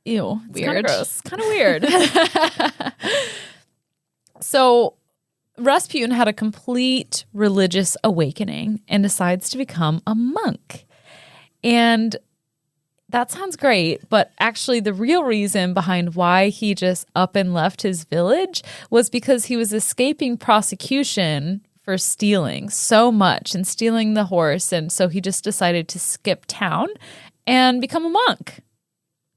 B: ew. It's
A: weird.
B: Kind of weird. So Rasputin had a complete religious awakening and decides to become a monk. And that sounds great, but actually the real reason behind why he just up and left his village was because he was escaping prosecution for stealing so much and stealing the horse. And so he just decided to skip town and become a monk.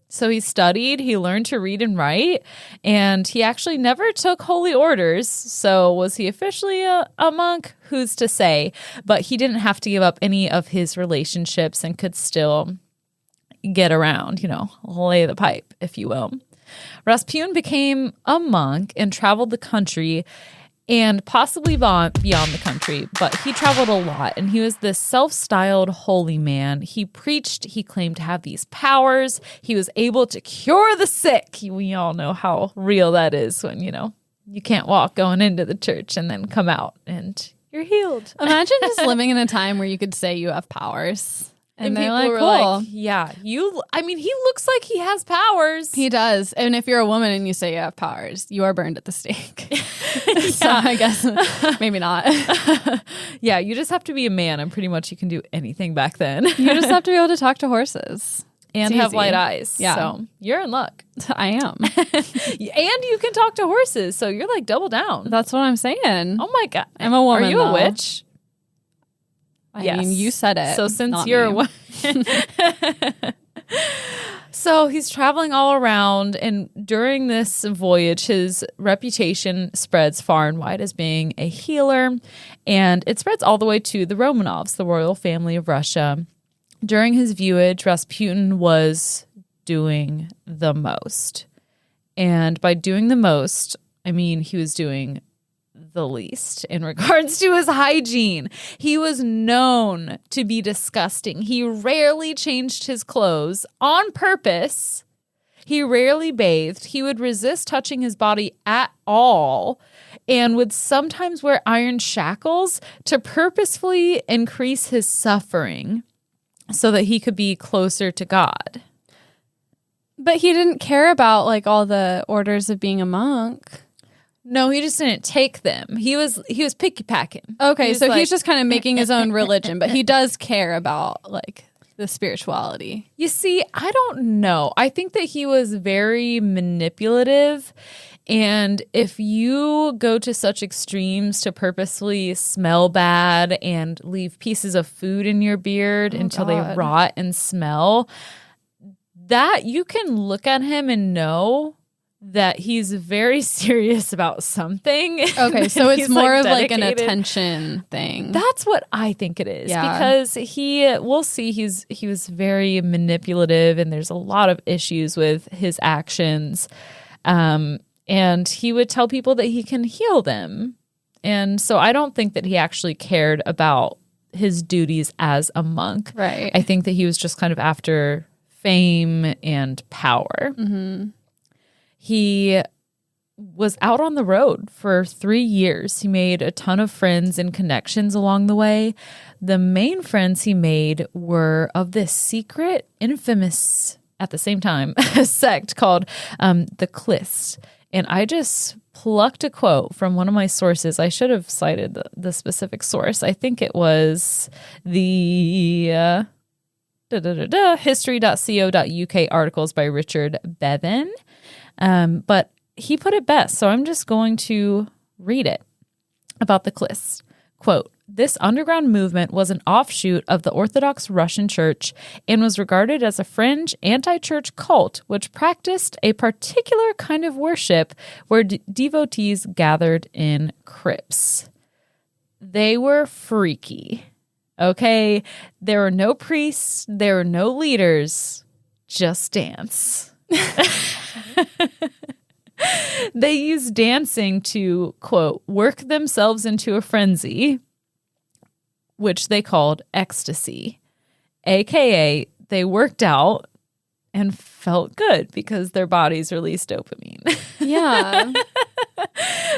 B: So he studied, he learned to read and write, and he actually never took holy orders. So was he officially a monk? Who's to say? But he didn't have to give up any of his relationships and could still get around, lay the pipe, if you will. Rasputin became a monk and traveled the country, and possibly beyond the country, but he traveled a lot, and he was this self-styled holy man. He preached, he claimed to have these powers. He was able to cure the sick. We all know how real that is when, you can't walk going into the church and then come out and you're healed.
A: Imagine just living in a time where you could say you have powers. And they're like, cool.
B: Yeah, he looks like he has powers.
A: He does. And if you're a woman and you say you have powers, you are burned at the stake. So I guess maybe not.
B: Yeah, you just have to be a man, and pretty much you can do anything back then.
A: You just have to be able to talk to horses.
B: And have light eyes.
A: Yeah.
B: So you're in luck.
A: I am.
B: And you can talk to horses, so you're like double down.
A: That's what I'm saying.
B: Oh my God.
A: I'm a woman.
B: Are you a witch?
A: I mean, you said it.
B: So since you're a woman. So he's traveling all around, and during this voyage, his reputation spreads far and wide as being a healer, and it spreads all the way to the Romanovs, the royal family of Russia. During his voyage, Rasputin was doing the most. And by doing the most, I mean he was doing the least in regards to his hygiene. He was known to be disgusting. He rarely changed his clothes on purpose. He rarely bathed. He would resist touching his body at all and would sometimes wear iron shackles to purposefully increase his suffering so that he could be closer to God.
A: But he didn't care about like all the orders of being a monk.
B: No, he just didn't take them. He was picky packing.
A: Okay, so he's just kind of making his own religion, but he does care about like the spirituality.
B: You see, I don't know. I think that he was very manipulative, and if you go to such extremes to purposely smell bad and leave pieces of food in your beard until they rot and smell, that you can look at him and know that he's very serious about something.
A: Okay, so it's more of like an
B: dedicated.
A: attention thing.
B: That's what I think it is.
A: Yeah.
B: Because we'll see he was very manipulative, and there's a lot of issues with his actions. And he would tell people that he can heal them. And so I don't think that he actually cared about his duties as a monk.
A: Right.
B: I think that he was just kind of after fame and power.
A: Mm-hmm.
B: He was out on the road for 3 years. He made a ton of friends and connections along the way. The main friends he made were of this secret, infamous, at the same time, sect called the Clists. And I just plucked a quote from one of my sources. I should have cited the specific source. I think it was the history.co.uk articles by Richard Bevan. But he put it best, so I'm just going to read it about the Clists. Quote, "This underground movement was an offshoot of the Orthodox Russian Church and was regarded as a fringe anti-church cult which practiced a particular kind of worship where devotees gathered in crypts. They were freaky. Okay? There were no priests, there were no leaders, just dance." They used dancing to, quote, work themselves into a frenzy, which they called ecstasy, aka they worked out and felt good because their bodies released dopamine.
A: Yeah.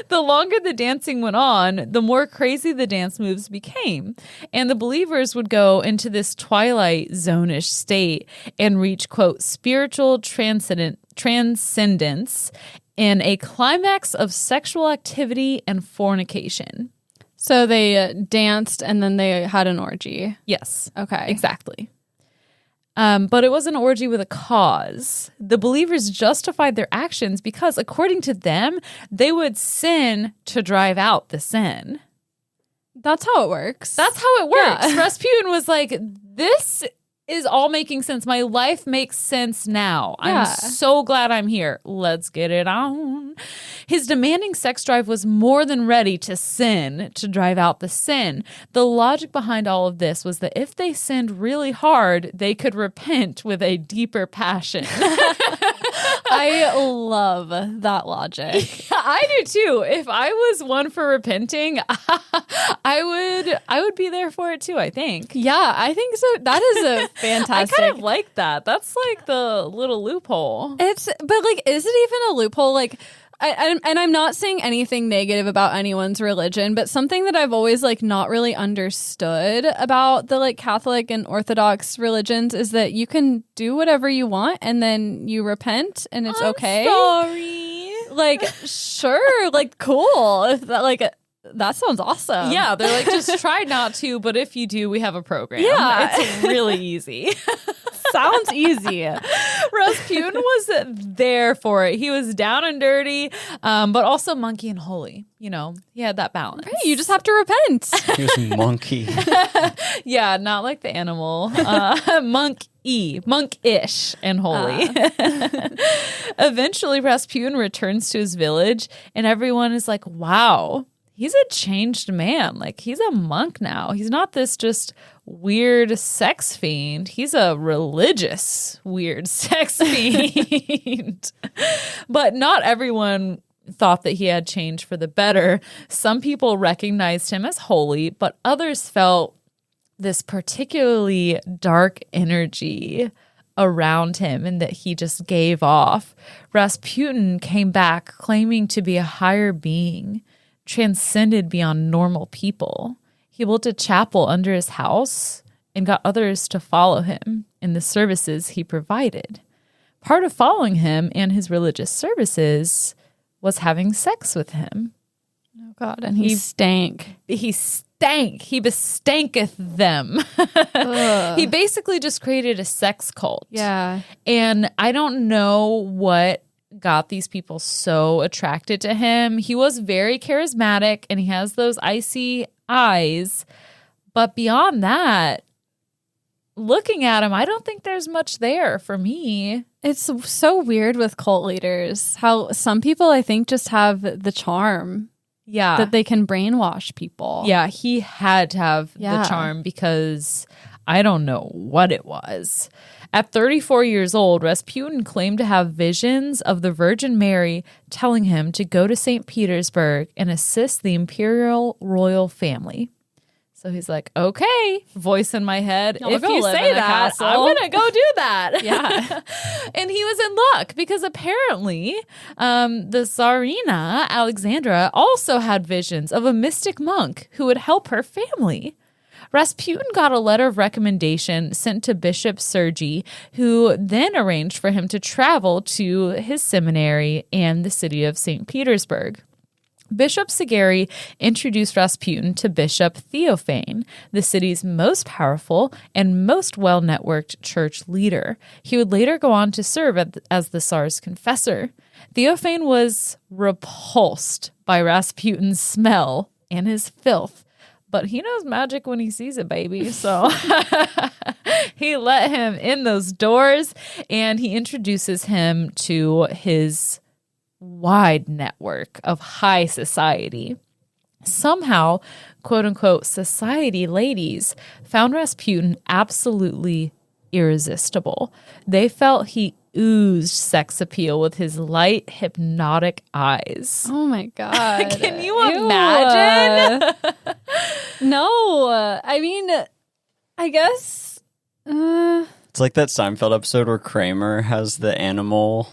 B: The longer the dancing went on, the more crazy the dance moves became. And the believers would go into this twilight zone-ish state and reach, quote, spiritual transcendence in a climax of sexual activity and fornication.
A: So they danced and then they had an orgy.
B: Yes.
A: Okay.
B: Exactly. But it was an orgy with a cause. The believers justified their actions because, according to them, they would sin to drive out the sin.
A: That's how it works.
B: That's how it works.
A: Yeah.
B: Rasputin was like, this is all making sense. My life makes sense now.
A: Yeah.
B: I'm so glad I'm here. Let's get it on. His demanding sex drive was more than ready to sin to drive out the sin. The logic behind all of this was that if they sinned really hard, they could repent with a deeper passion.
A: I love that logic.
B: I do too. If I was one for repenting, I would be there for it too, I think.
A: Yeah, I think so. That is a fantastic.
B: I kind of like that. That's like the little loophole.
A: But like, is it even a loophole? Like, and I'm not saying anything negative about anyone's religion, but something that I've always like not really understood about the like Catholic and Orthodox religions is that you can do whatever you want and then you repent and it's okay.
B: Sorry.
A: Like, sure, like cool. If that like that sounds awesome.
B: Yeah, they're like, just try not to, but if you do, we have a program.
A: Yeah.
B: It's really easy.
A: Sounds easy.
B: Rasputin was there for it. He was down and dirty, but also monkey and holy. You know, he had that balance.
A: Right, you just have to repent.
C: He was monkey.
B: Yeah, not like the animal. Monk-ish and holy. Eventually, Rasputin returns to his village, and everyone is like, wow, he's a changed man. Like, he's a monk now. He's not this just weird sex fiend. He's a religious weird sex fiend. But not everyone thought that he had changed for the better. Some people recognized him as holy, but others felt this particularly dark energy around him and that he just gave off. Rasputin came back claiming to be a higher being, transcended beyond normal people. He built a chapel under his house and got others to follow him in the services he provided. Part of following him and his religious services was having sex with him.
A: Oh God, and he stank.
B: He stank. He bestanketh them. He basically just created a sex cult.
A: Yeah.
B: And I don't know what got these people so attracted to him. He was very charismatic and he has those icy eyes. But beyond that, looking at him, I don't think there's much there for me.
A: It's so weird with cult leaders how some people, I think, just have the charm.
B: Yeah.
A: That they can brainwash people.
B: Yeah, he had to have the charm because I don't know what it was. At 34 years old, Rasputin claimed to have visions of the Virgin Mary telling him to go to St. Petersburg and assist the imperial royal family. So he's like, okay, voice in my head.
A: I'll
B: if
A: go
B: you
A: live
B: say
A: in a
B: that,
A: castle.
B: I'm going to go do that.
A: Yeah.
B: And he was in luck because apparently the Tsarina, Alexandra, also had visions of a mystic monk who would help her family. Rasputin got a letter of recommendation sent to Bishop Sergei, who then arranged for him to travel to his seminary and the city of St. Petersburg. Bishop Sergei introduced Rasputin to Bishop Theophane, the city's most powerful and most well-networked church leader. He would later go on to serve as the Tsar's confessor. Theophane was repulsed by Rasputin's smell and his filth, but he knows magic when he sees it, baby. So he let him in those doors, and he introduces him to his wide network of high society. Somehow, quote unquote, society ladies found Rasputin absolutely irresistible. They felt he oozed sex appeal with his light, hypnotic eyes.
A: Oh my God.
B: Can you imagine?
A: No. I mean, I guess.
C: It's like that Seinfeld episode where Kramer has the animal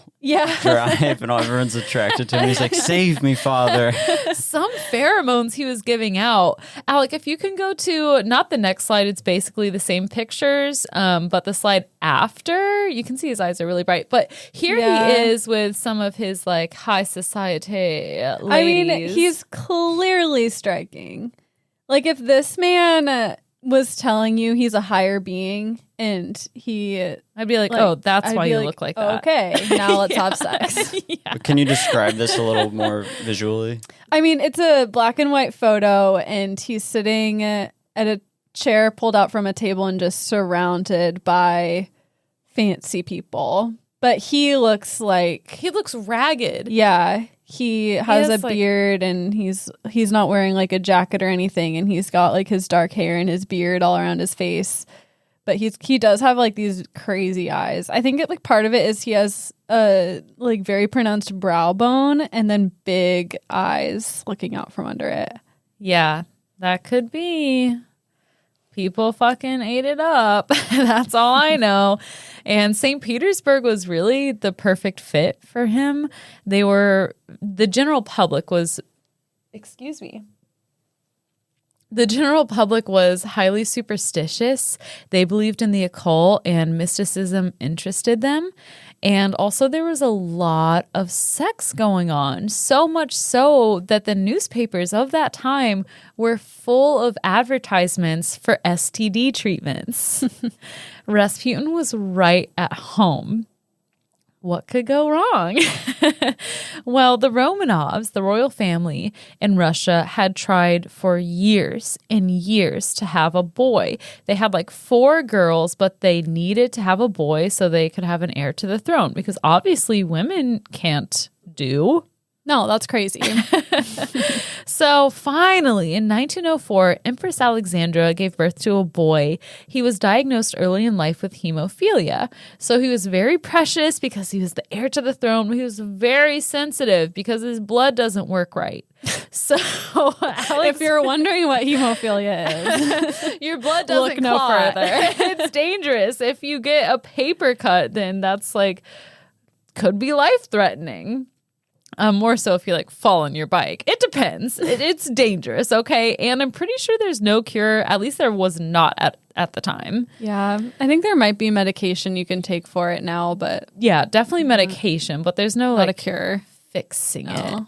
C: drive and everyone's attracted to him. He's like, save me, father.
B: Some pheromones he was giving out. Alec, if you can go to, not the next slide, it's basically the same pictures, but the slide after, you can see his eyes are really bright. But here he is with some of his like high society ladies.
A: I mean, he's clearly striking. Like if this man was telling you he's a higher being and
B: I'd be like, oh, that's why you look like that.
A: Okay, now let's have sex.
C: Can you describe this a little more visually?
A: I mean, it's a black and white photo and he's sitting at a chair pulled out from a table and just surrounded by fancy people. But he looks
B: ragged.
A: Yeah. He has a beard and he's not wearing like a jacket or anything, and he's got like his dark hair and his beard all around his face. But he does have like these crazy eyes. I think like part of it is he has a like very pronounced brow bone and then big eyes looking out from under it.
B: Yeah, that could be. People fucking ate it up. That's all I know. And St. Petersburg was really the perfect fit for him. The general public was highly superstitious. They believed in the occult and mysticism interested them. And also there was a lot of sex going on, so much so that the newspapers of that time were full of advertisements for STD treatments. Rasputin was right at home. What could go wrong? Well, the Romanovs, the royal family in Russia, had tried for years and years to have a boy. They had like 4 girls, but they needed to have a boy so they could have an heir to the throne, because obviously women can't do.
A: No, that's crazy.
B: So finally, in 1904, Empress Alexandra gave birth to a boy. He was diagnosed early in life with hemophilia. So he was very precious because he was the heir to the throne. He was very sensitive because his blood doesn't work right. So
A: if you're wondering what hemophilia is,
B: your blood doesn't
A: look no
B: clot.
A: further.
B: It's dangerous. If you get a paper cut, then that's like could be life-threatening. More so if you like fall on your bike. It depends. It's dangerous, okay? And I'm pretty sure there's no cure. At least there was not at the time.
A: Yeah. I think there might be medication you can take for it now, but
B: yeah, definitely medication, but there's no
A: not
B: like
A: a cure.
B: Fixing it.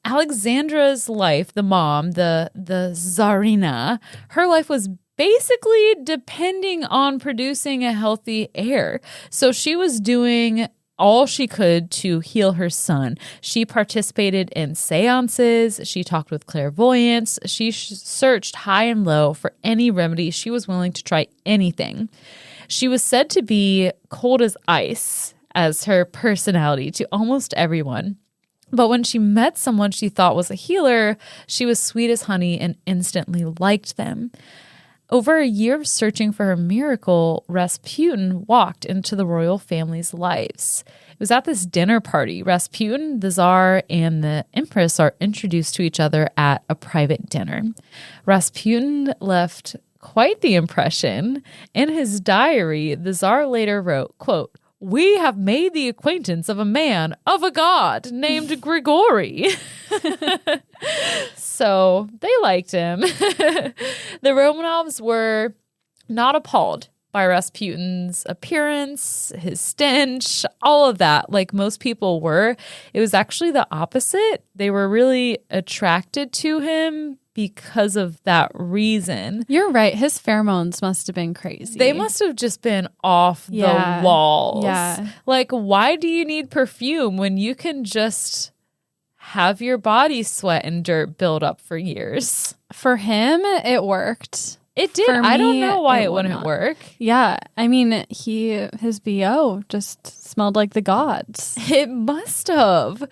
B: Alexandra's life, the mom, the Tsarina, her life was basically depending on producing a healthy heir. So she was doing all she could to heal her son. She participated in seances. She talked with clairvoyants. She searched high and low for any remedy. She was willing to try anything. She was said to be cold as ice as her personality to almost everyone. But when she met someone she thought was a healer, she was sweet as honey and instantly liked them. Over a year of searching for her miracle, Rasputin walked into the royal family's lives. It was at this dinner party. Rasputin, the Tsar, and the Empress are introduced to each other at a private dinner. Rasputin left quite the impression. In his diary, the Tsar later wrote, quote, "We have made the acquaintance of a man, of a god, named Gregory." So they liked him. The Romanovs were not appalled by Rasputin's appearance, his stench, all of that, like most people were. It was actually the opposite. They were really attracted to him because of that reason.
A: You're right. His pheromones must have been crazy.
B: They must have just been off the walls.
A: Yeah.
B: Like, why do you need perfume when you can just have your body sweat and dirt build up for years?
A: For him, it worked.
B: It did.
A: For
B: I don't
A: me,
B: know why
A: it
B: it
A: would
B: wouldn't
A: not.
B: work.
A: Yeah. I mean, his BO just smelled like the gods.
B: It must have.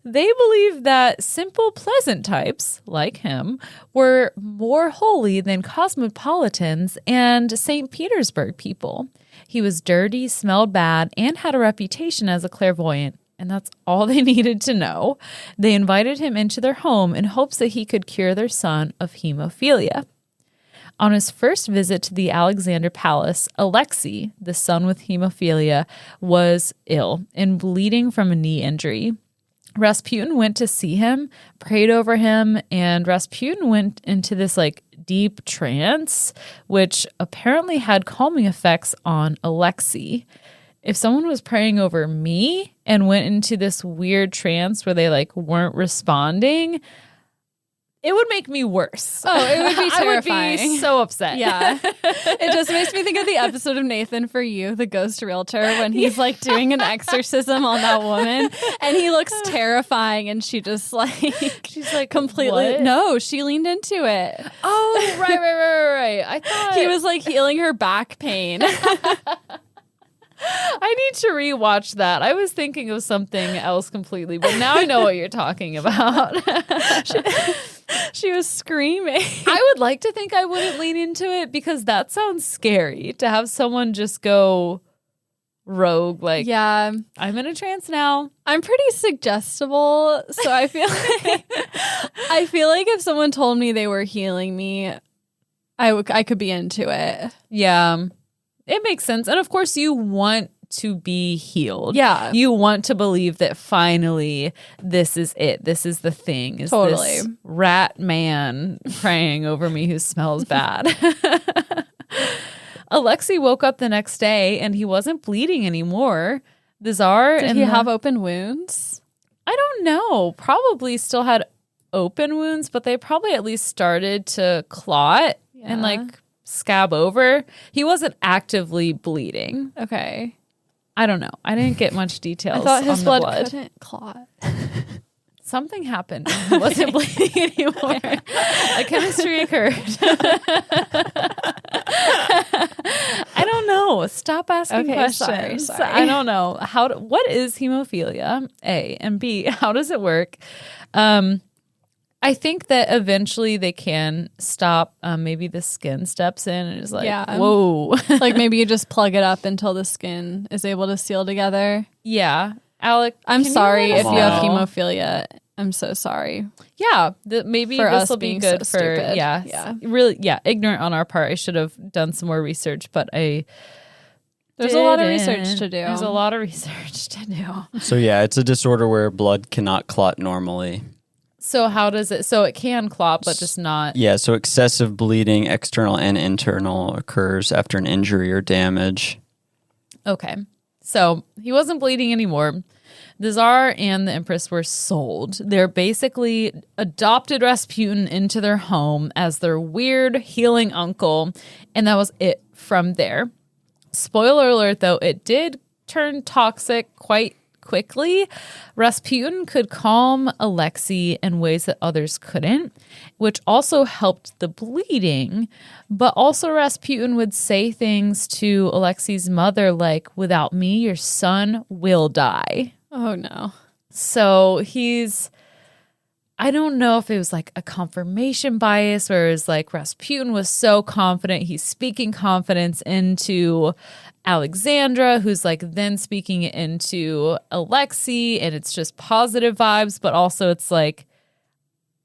B: They believed that simple, pleasant types, like him, were more holy than cosmopolitans and St. Petersburg people. He was dirty, smelled bad, and had a reputation as a clairvoyant. And that's all they needed to know. They invited him into their home in hopes that he could cure their son of hemophilia. On his first visit to the Alexandra Palace, Alexei, the son with hemophilia, was ill and bleeding from a knee injury. Rasputin went to see him, prayed over him, and Rasputin went into this like deep trance, which apparently had calming effects on Alexei. If someone was praying over me and went into this weird trance where they like weren't responding, it would make me worse.
A: Oh, it would be
B: I
A: terrifying.
B: would be so upset.
A: Yeah. It just makes me think of the episode of Nathan For You, the ghost realtor, when he's like doing an exorcism on that woman and he looks terrifying and she just like,
B: She's like,
A: completely,
B: what?
A: no, she leaned into it.
B: Oh, right. I thought
A: He was like healing her back pain.
B: I need to rewatch that. I was thinking of something else completely, but now I know what you're talking about.
A: She was screaming.
B: I would like to think I wouldn't lean into it because that sounds scary to have someone just go rogue. Like,
A: Yeah.
B: I'm in a trance now.
A: I'm pretty suggestible, so I feel like if someone told me they were healing me, I could be into it.
B: Yeah, it makes sense. And of course, you want to be healed.
A: Yeah.
B: You want to believe that finally this is it. This is the thing. Is
A: Totally.
B: this rat man praying over me who smells bad? Alexei woke up the next day and he wasn't bleeding anymore. The Tsar
A: Did he have open wounds?
B: I don't know. Probably still had open wounds, but they probably at least started to clot and like scab over. He wasn't actively bleeding.
A: Okay.
B: I don't know. I didn't get much details.
A: I thought his
B: on
A: blood
B: the blood
A: couldn't clot.
B: Something happened. He wasn't bleeding anymore. A chemistry occurred. I don't know. Stop asking
A: Okay,
B: questions.
A: sorry.
B: I don't know. What is hemophilia? A, and B, how does it work? I think that eventually they can stop. Maybe the skin steps in and is like, whoa.
A: Like maybe you just plug it up until the skin is able to seal together.
B: Yeah. Alec,
A: I'm
B: can
A: sorry
B: let
A: if
B: us
A: you have
B: know?
A: hemophilia. I'm so sorry.
B: Yeah, maybe
A: For
B: this
A: us
B: will be
A: being
B: good
A: so
B: for
A: stupid.
B: yeah,
A: Yeah.
B: really ignorant on our part. I should have done some more research, but there's
A: a lot of research to do.
B: There's a lot of research to do.
C: So yeah, it's a disorder where blood cannot clot normally.
B: So how does it? So it can clot, but just not.
C: Yeah, so excessive bleeding, external and internal, occurs after an injury or damage.
B: Okay, so he wasn't bleeding anymore. The Tsar and the Empress were sold. They're basically adopted Rasputin into their home as their weird healing uncle, and that was it from there. Spoiler alert, though, it did turn toxic quite quickly. Rasputin could calm Alexei in ways that others couldn't, which also helped the bleeding. But also Rasputin would say things to Alexei's mother like, "Without me, your son will die."
A: Oh, no.
B: So I don't know if it was like a confirmation bias where it was like Rasputin was so confident, he's speaking confidence into Alexandra, who's like then speaking it into Alexei, and it's just positive vibes, but also it's like,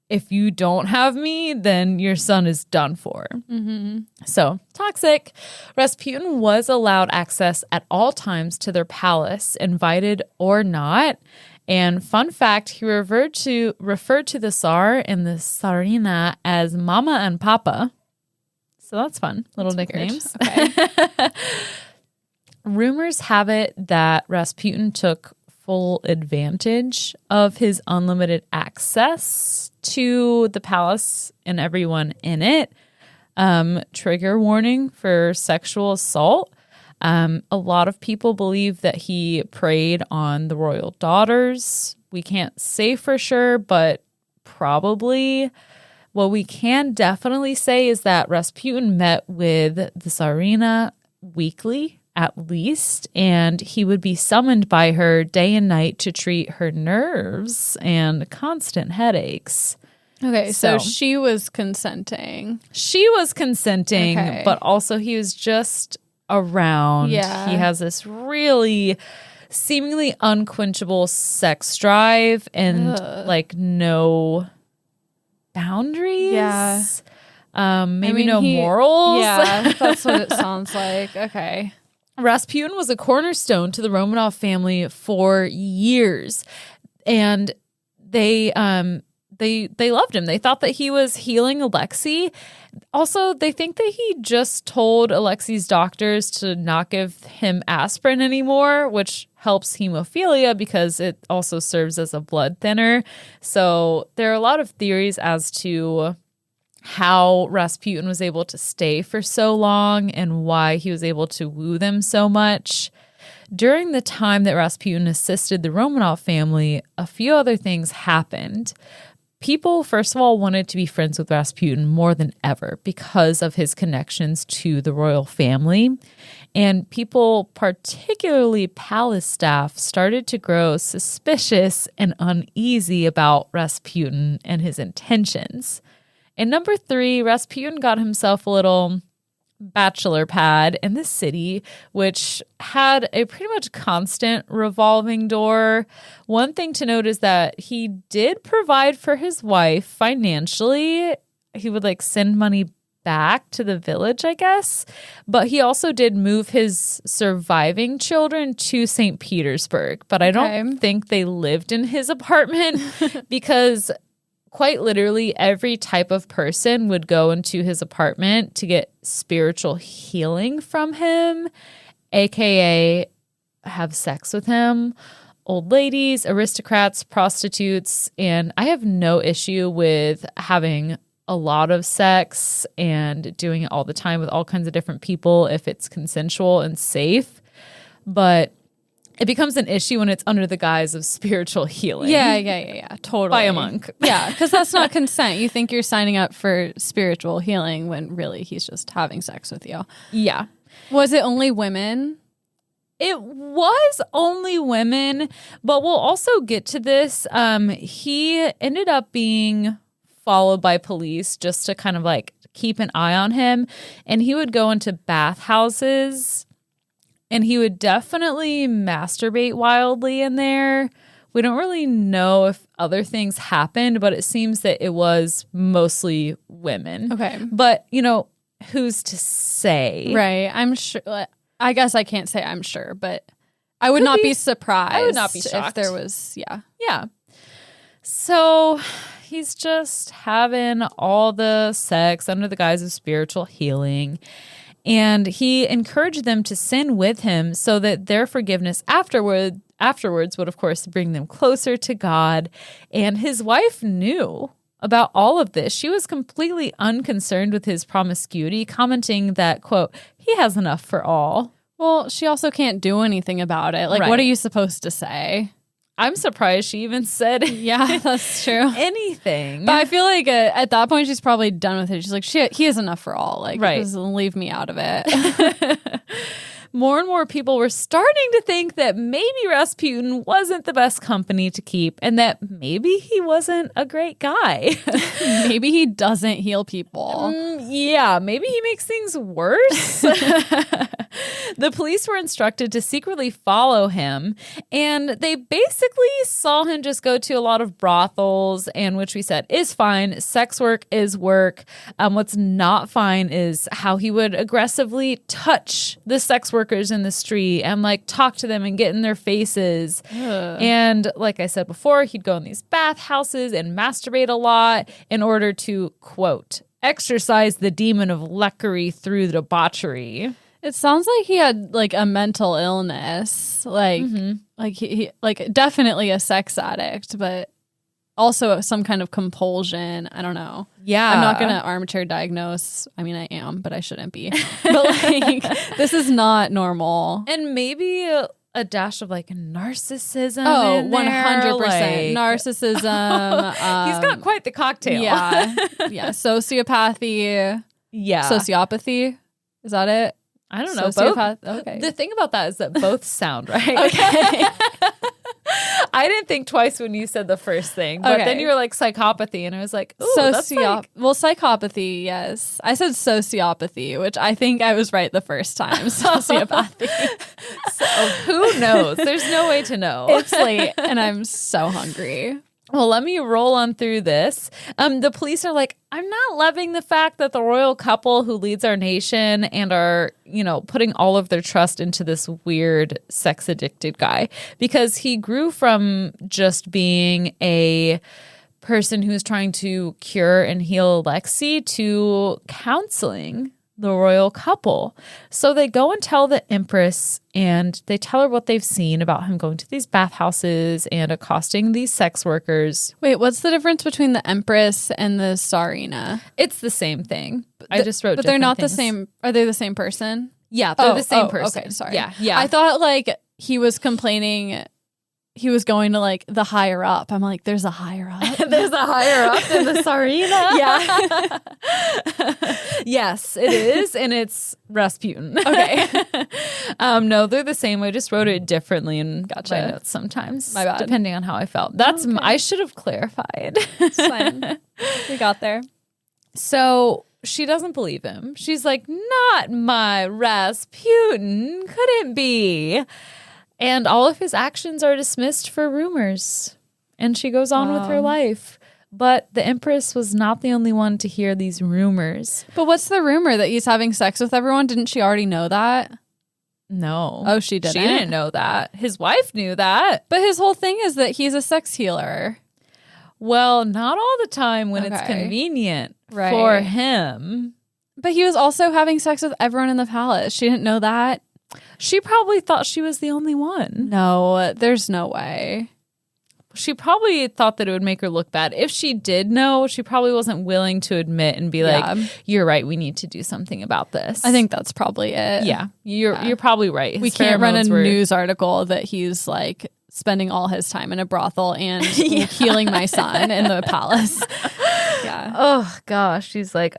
B: if you don't have me, then your son is done for. Mm-hmm. So toxic. Rasputin was allowed access at all times to their palace, invited or not. And fun fact, he referred to the Tsar and the Tsarina as Mama and Papa. So that's fun. Little nicknames.
A: Okay.
B: Rumors have it that Rasputin took full advantage of his unlimited access to the palace and everyone in it. Trigger warning for sexual assault. A lot of people believe that he preyed on the royal daughters. We can't say for sure, but probably. What we can definitely say is that Rasputin met with the Tsarina weekly, at least, and he would be summoned by her day and night to treat her nerves and constant headaches.
A: Okay, so she was consenting.
B: She was consenting,
A: Okay.
B: but also he was just around.
A: Yeah.
B: He has this really seemingly unquenchable sex drive and like no boundaries.
A: Yeah.
B: Maybe no morals.
A: Yeah, that's what it sounds like. Okay.
B: Rasputin was a cornerstone to the Romanov family for years, and they loved him. They thought that he was healing Alexei. Also, they think that he just told Alexei's doctors to not give him aspirin anymore, which helps hemophilia because it also serves as a blood thinner. So there are a lot of theories as to how Rasputin was able to stay for so long and why he was able to woo them so much. During the time that Rasputin assisted the Romanov family, a few other things happened. People, first of all, wanted to be friends with Rasputin more than ever because of his connections to the royal family. And people, particularly palace staff, started to grow suspicious and uneasy about Rasputin and his intentions. And number 3, Rasputin got himself a little bachelor pad in the city, which had a pretty much constant revolving door. One thing to note is that he did provide for his wife financially. He would like send money back to the village, I guess. But he also did move his surviving children to St. Petersburg. But I don't think they lived in his apartment because quite literally every type of person would go into his apartment to get spiritual healing from him, aka have sex with him. Old ladies, aristocrats, prostitutes, and I have no issue with having a lot of sex and doing it all the time with all kinds of different people if it's consensual and safe. But it becomes an issue when it's under the guise of spiritual healing.
A: Yeah. Totally.
B: By a monk.
A: Yeah, because that's not consent. You think you're signing up for spiritual healing when really he's just having sex with you.
B: Yeah.
A: Was it only women?
B: It was only women, but we'll also get to this. He ended up being followed by police just to kind of like keep an eye on him. And he would go into bathhouses and he would definitely masturbate wildly in there. We don't really know if other things happened, but it seems that it was mostly women.
A: Okay.
B: But, you know, who's to say?
A: Right. I'm sure. I guess I can't say I'm sure, but I would not be surprised.
B: I would not be shocked
A: if there was, yeah.
B: Yeah. So he's just having all the sex under the guise of spiritual healing. And he encouraged them to sin with him so that their forgiveness afterwards would, of course, bring them closer to God. And his wife knew about all of this. She was completely unconcerned with his promiscuity, commenting that, quote, he has enough for all.
A: Well, she also can't do anything about it. Like,
B: Right.
A: what are you supposed to say?
B: I'm surprised she even said
A: Yeah, that's true.
B: anything.
A: But I feel like at that point, she's probably done with it. She's like, he has enough for all. Like,
B: Right.
A: just leave me out of it.
B: More and more people were starting to think that maybe Rasputin wasn't the best company to keep and that maybe he wasn't a great guy.
A: Maybe he doesn't heal people.
B: Yeah, maybe he makes things worse. The police were instructed to secretly follow him, and they basically saw him just go to a lot of brothels, and which we said is fine. Sex work is work. What's not fine is how he would aggressively touch the sex workers in the street and like talk to them and get in their faces. And like I said before, he'd go in these bathhouses and masturbate a lot in order to, quote, exorcise the demon of lechery through debauchery.
A: It sounds like he had like a mental illness, like he like definitely a sex addict, but also some kind of compulsion. I don't know.
B: Yeah.
A: I'm not going to armchair diagnose. I mean, I am, but I shouldn't be. But like, this is not normal.
B: And maybe a dash of like narcissism.
A: Oh,
B: in there,
A: 100%.
B: like-
A: Narcissism.
B: He's got quite the cocktail.
A: Yeah. Yeah. Sociopathy.
B: Yeah.
A: Sociopathy. Is that it?
B: I don't know. Both.
A: Sociopath. Okay.
B: The thing about that is that both sound right. Okay. I didn't think twice when you said the first thing, but then you were like psychopathy, and I was like, ooh, that's like...
A: Well, psychopathy, yes. I said sociopathy, which I think I was right the first time. Sociopathy.
B: So who knows? There's no way to know.
A: It's late, and I'm so hungry.
B: Well, let me roll on through this. The police are like, I'm not loving the fact that the royal couple who leads our nation and are, putting all of their trust into this weird sex addicted guy, because he grew from just being a person who's trying to cure and heal Lexi to counseling the royal couple. So they go and tell the Empress, and they tell her what they've seen about him going to these bathhouses and accosting these sex workers.
A: Wait, what's the difference between the Empress and the Tsarina?
B: It's the same thing. I just wrote
A: but they're not
B: things.
A: the same. Are they the same person?
B: Yeah, they're the same person.
A: Okay, sorry.
B: Yeah.
A: I thought like he was complaining he was going to like the higher up. I'm like, there's a higher up.
B: There's a higher up than the Tsarina.
A: Yeah.
B: Yes, it is. And it's Rasputin.
A: Okay.
B: No, they're the same. I just wrote it differently in
A: Gotcha.
B: my notes sometimes.
A: My bad.
B: Depending on how I felt. That's
A: Okay.
B: I should have clarified.
A: It's fine. We got there.
B: So she doesn't believe him. She's like, not my Rasputin. Couldn't be. And all of his actions are dismissed for rumors. And she goes on with her life. But the Empress was not the only one to hear these rumors.
A: But what's the rumor that he's having sex with everyone? Didn't she already know that?
B: No.
A: Oh, she didn't?
B: She didn't know that. His wife knew that.
A: But his whole thing is that he's a sex healer.
B: Well, not all the time when it's
A: Okay.
B: convenient
A: Right.
B: for him.
A: But he was also having sex with everyone in the palace. She didn't know that?
B: She probably thought she was the only one.
A: No, there's no way.
B: She probably thought that it would make her look bad. If she did know, she probably wasn't willing to admit and be like, you're right, we need to do something about this.
A: I think that's probably it.
B: Yeah, you're probably right. His
A: We can't run a
B: pheromones were-
A: news article that he's like spending all his time in a brothel and healing my son in the palace. Yeah.
B: Oh, gosh. She's like,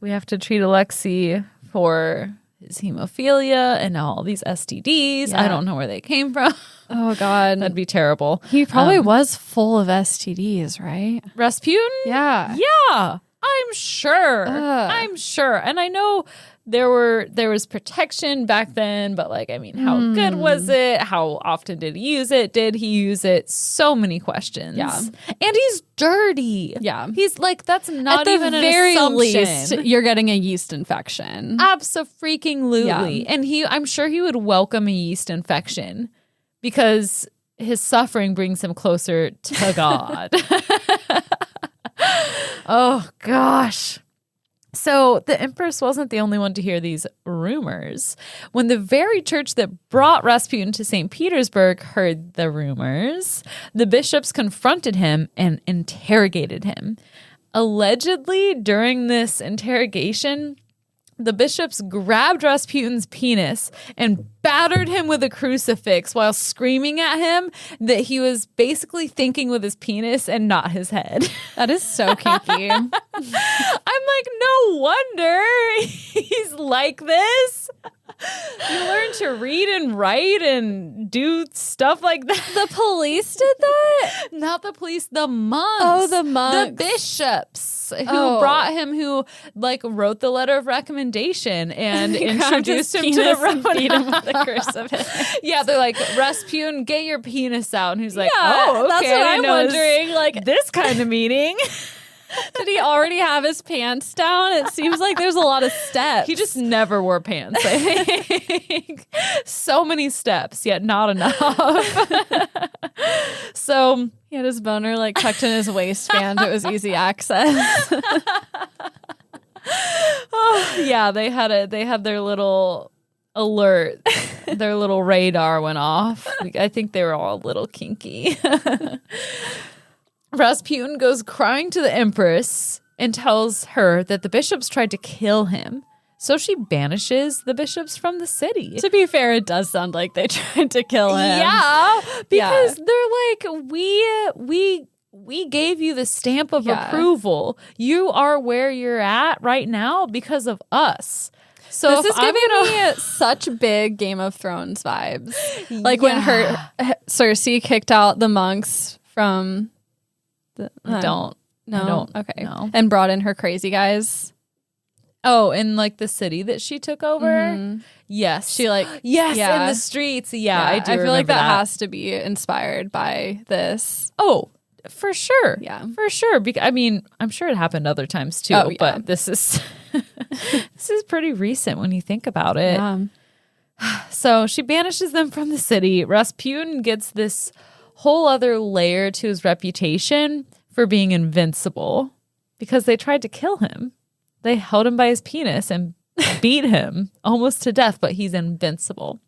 B: we have to treat Alexei for his hemophilia and all these STDs.
A: Yeah.
B: I don't know where they came from.
A: Oh, God.
B: That'd be terrible.
A: He probably was full of STDs, right?
B: Rasputin?
A: Yeah.
B: Yeah, I'm sure.
A: Ugh.
B: I'm sure. And I know there was protection back then, but like, I mean, how good was it? How often did he use it? Did he use it? So many questions.
A: Yeah.
B: And he's dirty.
A: Yeah.
B: He's like, that's not
A: At the
B: even
A: very
B: an
A: least,
B: assumption.
A: you're getting a yeast infection.
B: Abso-freaking-lutely.
A: Yeah.
B: And I'm sure he would welcome a yeast infection because his suffering brings him closer to God. Oh, gosh. So the Empress wasn't the only one to hear these rumors. When the very church that brought Rasputin to St. Petersburg heard the rumors, the bishops confronted him and interrogated him. Allegedly, during this interrogation, The bishops grabbed Rasputin's penis and battered him with a crucifix while screaming at him that he was basically thinking with his penis and not his head.
A: That is so kinky.
B: I'm like, no wonder he's like this. You learn to read and write and do stuff like that.
A: The police did that?
B: Not the police, the monks.
A: Oh, the monks.
B: The bishops who brought him, who like wrote the letter of recommendation and introduced him to the Roman.
A: Beat him with a crucifix.
B: Yeah, they're like, Rasputin, get your penis out. And he's like,
A: Yeah,
B: oh, okay.
A: that's what I'm wondering.
B: Like this kind of meeting.
A: Did he already have his pants down? It seems like there's a lot of steps.
B: He just never wore pants, I think. So many steps, yet not enough. So
A: he had his boner like tucked in his waistband. It was easy access.
B: yeah, they had their little alert. Their little radar went off. I think they were all a little kinky. Rasputin goes crying to the Empress and tells her that the bishops tried to kill him. So she banishes the bishops from the city.
A: To be fair, it does sound like they tried to kill him.
B: Yeah, because they're like, we gave you the stamp of approval. You are where you're at right now because of us. So
A: this is giving me such big Game of Thrones vibes. Like when Cersei kicked out the monks from... And brought in her crazy guys.
B: Oh, in like the city that she took over? Mm-hmm. Yes.
A: She like
B: in the streets. Yeah, I do.
A: I feel like that has to be inspired by this.
B: Oh, for sure.
A: Yeah.
B: For sure. I mean, I'm sure it happened other times too, but this is this is pretty recent when you think about it.
A: Yeah.
B: So she banishes them from the city. Rasputin gets this whole other layer to his reputation for being invincible because they tried to kill him. They held him by his penis and beat him almost to death, but he's invincible.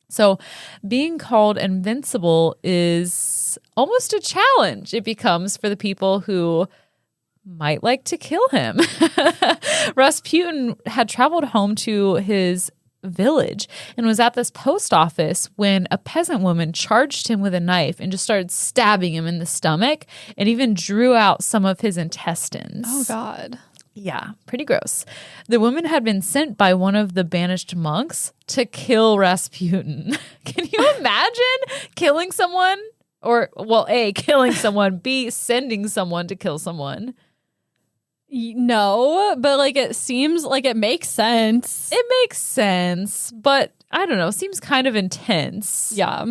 B: So being called invincible is almost a challenge. It becomes for the people who might like to kill him. Rasputin had traveled home to his village and was at this post office when a peasant woman charged him with a knife and just started stabbing him in the stomach and even drew out some of his intestines.
A: Oh, God.
B: Yeah, pretty gross. The woman had been sent by one of the banished monks to kill Rasputin. Can you imagine killing someone? Or, well, A, killing someone, B, sending someone to kill someone.
A: No, but like it seems like it makes sense.
B: It makes sense, but I don't know, seems kind of intense.
A: Yeah.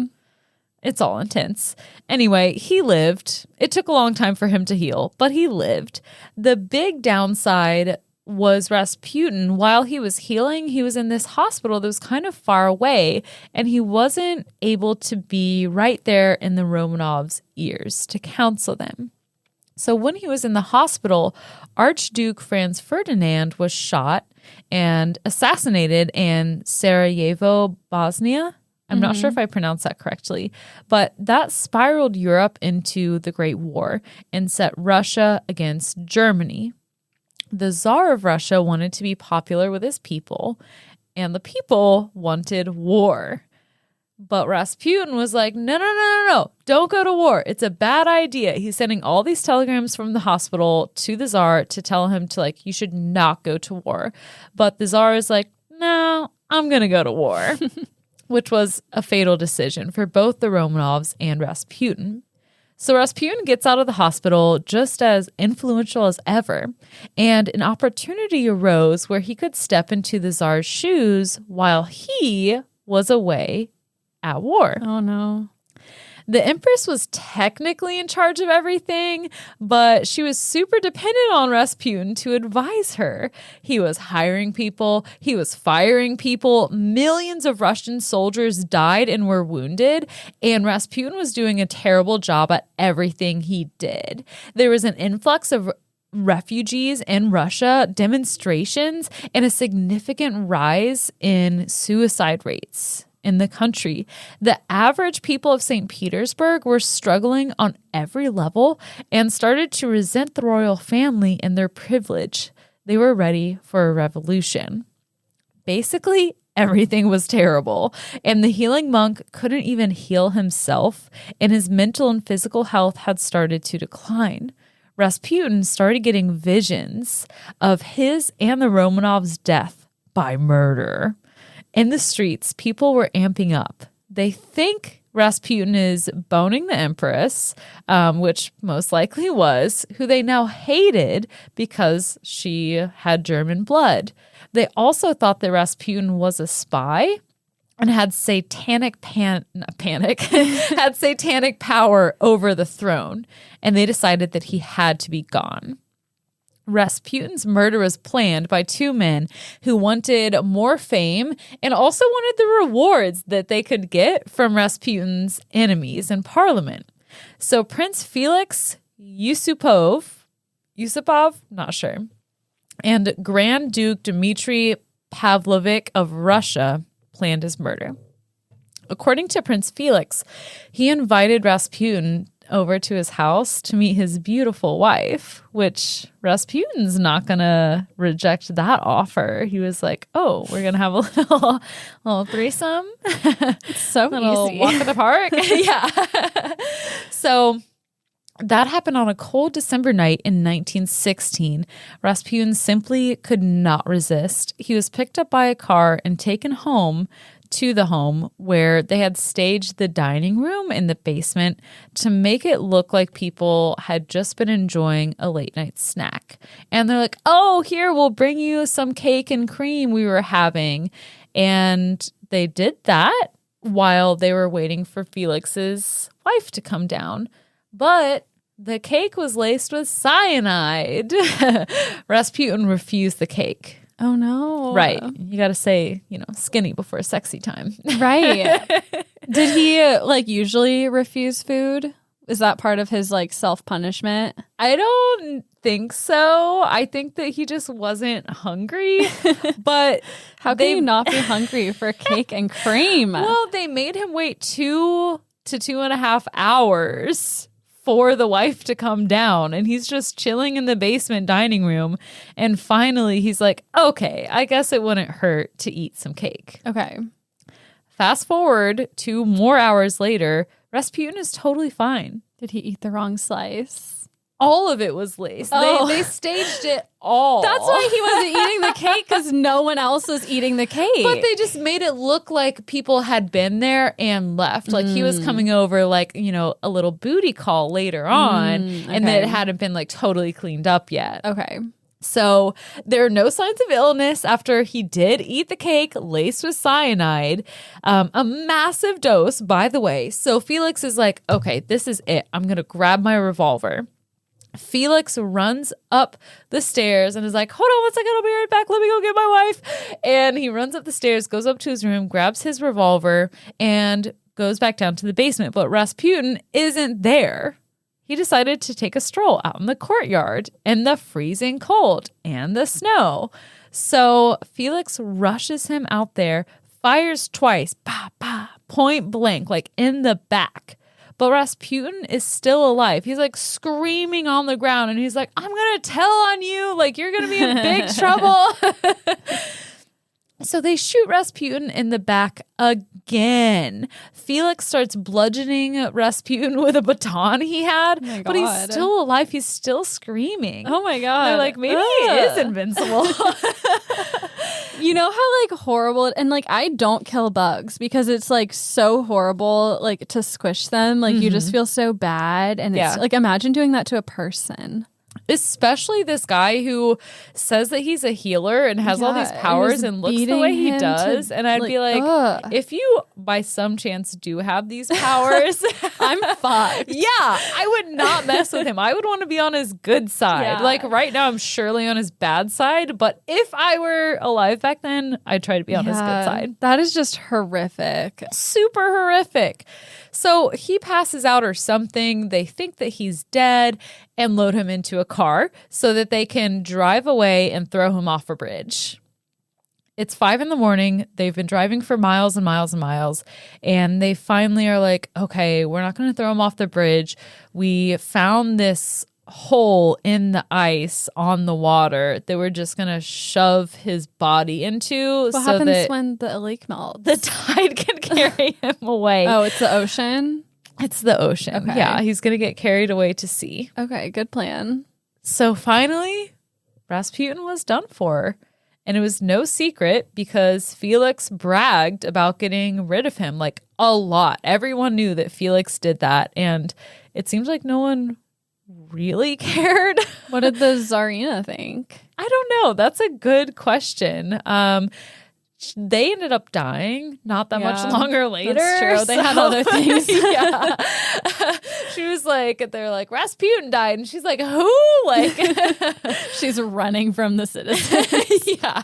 B: It's all intense. Anyway, he lived. It took a long time for him to heal, but he lived. The big downside was Rasputin, while he was healing, he was in this hospital that was kind of far away, and he wasn't able to be right there in the Romanovs' ears to counsel them. So when he was in the hospital, Archduke Franz Ferdinand was shot and assassinated in Sarajevo, Bosnia. I'm not sure if I pronounced that correctly, but that spiraled Europe into the Great War and set Russia against Germany. The Tsar of Russia wanted to be popular with his people, and the people wanted war. But Rasputin was like, no, don't go to war. It's a bad idea. He's sending all these telegrams from the hospital to the Tsar to tell him to like, you should not go to war. But the Tsar is like, no, I'm going to go to war, which was a fatal decision for both the Romanovs and Rasputin. So Rasputin gets out of the hospital just as influential as ever, and an opportunity arose where he could step into the Tsar's shoes while he was away at war.
A: Oh, no.
B: The Empress was technically in charge of everything, but she was super dependent on Rasputin to advise her. He was hiring people. He was firing people. Millions of Russian soldiers died and were wounded, and Rasputin was doing a terrible job at everything he did. There was an influx of refugees in Russia, demonstrations, and a significant rise in suicide rates in the country. The average people of St. Petersburg were struggling on every level and started to resent the royal family and their privilege. They were ready for a revolution. Basically, everything was terrible, and the healing monk couldn't even heal himself, and his mental and physical health had started to decline. Rasputin started getting visions of his and the Romanovs' death by murder. In the streets, people were amping up. They think Rasputin is boning the Empress, which most likely was, who they now hated because she had German blood. They also thought that Rasputin was a spy and had satanic had satanic power over the throne, and they decided that he had to be gone. Rasputin's murder was planned by two men who wanted more fame and also wanted the rewards that they could get from Rasputin's enemies in parliament. So Prince Felix Yusupov, not sure, and Grand Duke Dmitry Pavlovich of Russia planned his murder. According to Prince Felix, he invited Rasputin over to his house to meet his beautiful wife, which Rasputin's not going to reject that offer. He was like, oh, we're going to have a little threesome.
A: It's so
B: little
A: easy.
B: Walk in the park. Yeah. So that happened on a cold December night in 1916. Rasputin simply could not resist. He was picked up by a car and taken home to the home where they had staged the dining room in the basement to make it look like people had just been enjoying a late night snack. And they're like, oh, here, we'll bring you some cake and cream we were having. And they did that while they were waiting for Felix's wife to come down. But the cake was laced with cyanide. Rasputin refused the cake.
A: Oh, no.
B: Right. You got to say, skinny before sexy time.
A: Right. Did he, usually refuse food? Is that part of his, self-punishment?
B: I don't think so. I think that he just wasn't hungry. But
A: how can you not be hungry for cake and cream?
B: Well, they made him wait 2 to 2.5 hours for the wife to come down, and he's just chilling in the basement dining room. And finally he's like, okay, I guess it wouldn't hurt to eat some cake.
A: Okay.
B: Fast forward 2 more hours later, Rasputin is totally fine.
A: Did he eat the wrong slice?
B: All of it was laced.
A: Oh.
B: They staged it all.
A: That's why he wasn't eating the cake, because no one else was eating the cake.
B: But they just made it look like people had been there and left. Like he was coming over a little booty call later on, and that it hadn't been totally cleaned up yet.
A: Okay.
B: So there are no signs of illness after he did eat the cake laced with cyanide, a massive dose, by the way. So Felix is like, okay, this is it. I'm going to grab my revolver. Felix runs up the stairs and is like, hold on 1 second, I'll be right back. Let me go get my wife. And he runs up the stairs, goes up to his room, grabs his revolver, and goes back down to the basement. But Rasputin isn't there. He decided to take a stroll out in the courtyard in the freezing cold and the snow. So Felix rushes him out there, fires twice, bah, bah, point blank, in the back. But Rasputin is still alive. He's screaming on the ground, and he's like, I'm going to tell on you. You're going to be in big trouble. So they shoot Rasputin in the back again. Felix starts bludgeoning Rasputin with a baton he had, but he's still alive. He's still screaming.
A: Oh my God.
B: They're like, maybe he is invincible.
A: You know how horrible, and I don't kill bugs because it's so horrible to squish them. You just feel so bad. And it's imagine doing that to a person.
B: Especially this guy who says that he's a healer and has all these powers and looks the way he does. And I'd be like, if you by some chance do have these powers,
A: I'm fucked.
B: Yeah, I would not mess with him. I would want to be on his good side.
A: Yeah.
B: Right now, I'm surely on his bad side. But if I were alive back then, I'd try to be on his good side.
A: That is just horrific.
B: Super horrific. So he passes out or something. They think that he's dead and load him into a car so that they can drive away and throw him off a bridge. It's 5 a.m. They've been driving for miles and miles and miles. And they finally are like, okay, we're not going to throw him off the bridge. We found this hole in the ice on the water they were just going to shove his body into.
A: What happens when the lake melts?
B: The tide can carry him away.
A: Oh, it's the ocean?
B: It's the ocean. Okay. Yeah, he's going to get carried away to sea.
A: Okay, good plan.
B: So finally, Rasputin was done for. And it was no secret because Felix bragged about getting rid of him like a lot. Everyone knew that Felix did that. And it seems like no one really cared.
A: What did the Tsarina think?
B: I don't know. That's a good question. They ended up dying not that much longer later.
A: That's true. They had other things.
B: Yeah. She was like, they're like, Rasputin died. And she's like, who? Like,
A: she's running from the citizens.
B: Yeah.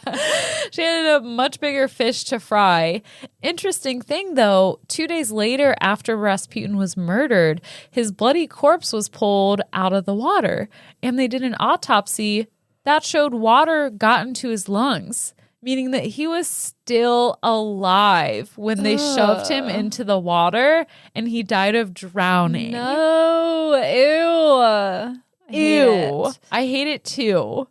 B: She had a much bigger fish to fry. Interesting thing, though, 2 days later after Rasputin was murdered, his bloody corpse was pulled out of the water. And they did an autopsy that showed water got into his lungs, meaning that he was still alive when they shoved him into the water and he died of drowning.
A: No, ew.
B: I hate it too.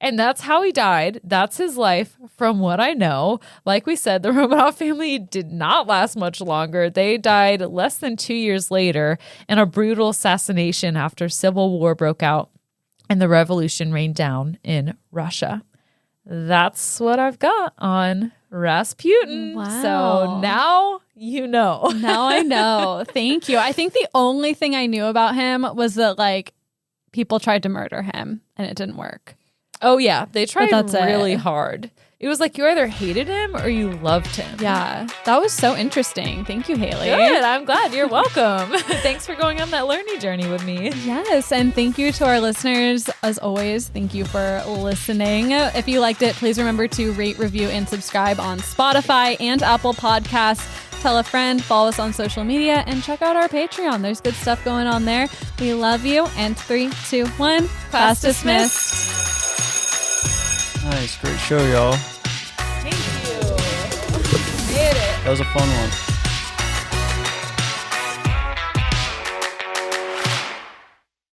B: And that's how he died. That's his life from what I know. Like we said, the Romanov family did not last much longer. They died less than 2 years later in a brutal assassination after civil war broke out and the revolution rained down in Russia. That's what I've got on Rasputin.
A: Wow.
B: So now you know.
A: Now I know. Thank you. I think the only thing I knew about him was that like people tried to murder him and it didn't work.
B: Oh yeah, they tried really
A: it.
B: hard. It was like you either hated him or you loved him.
A: Yeah, that was so interesting. Thank you, Hayley.
B: Good. I'm glad. You're welcome. Thanks for going on that learning journey with me.
A: Yes, and thank you to our listeners. As always, thank you for listening. If you liked it, please remember to rate, review, and subscribe on Spotify and Apple Podcasts. Tell a friend, follow us on social media, and check out our Patreon. There's good stuff going on there. We love you. And 3, 2, 1, class dismissed.
C: Nice. Great show, y'all.
B: Thank you. Did it.
C: That was a fun one.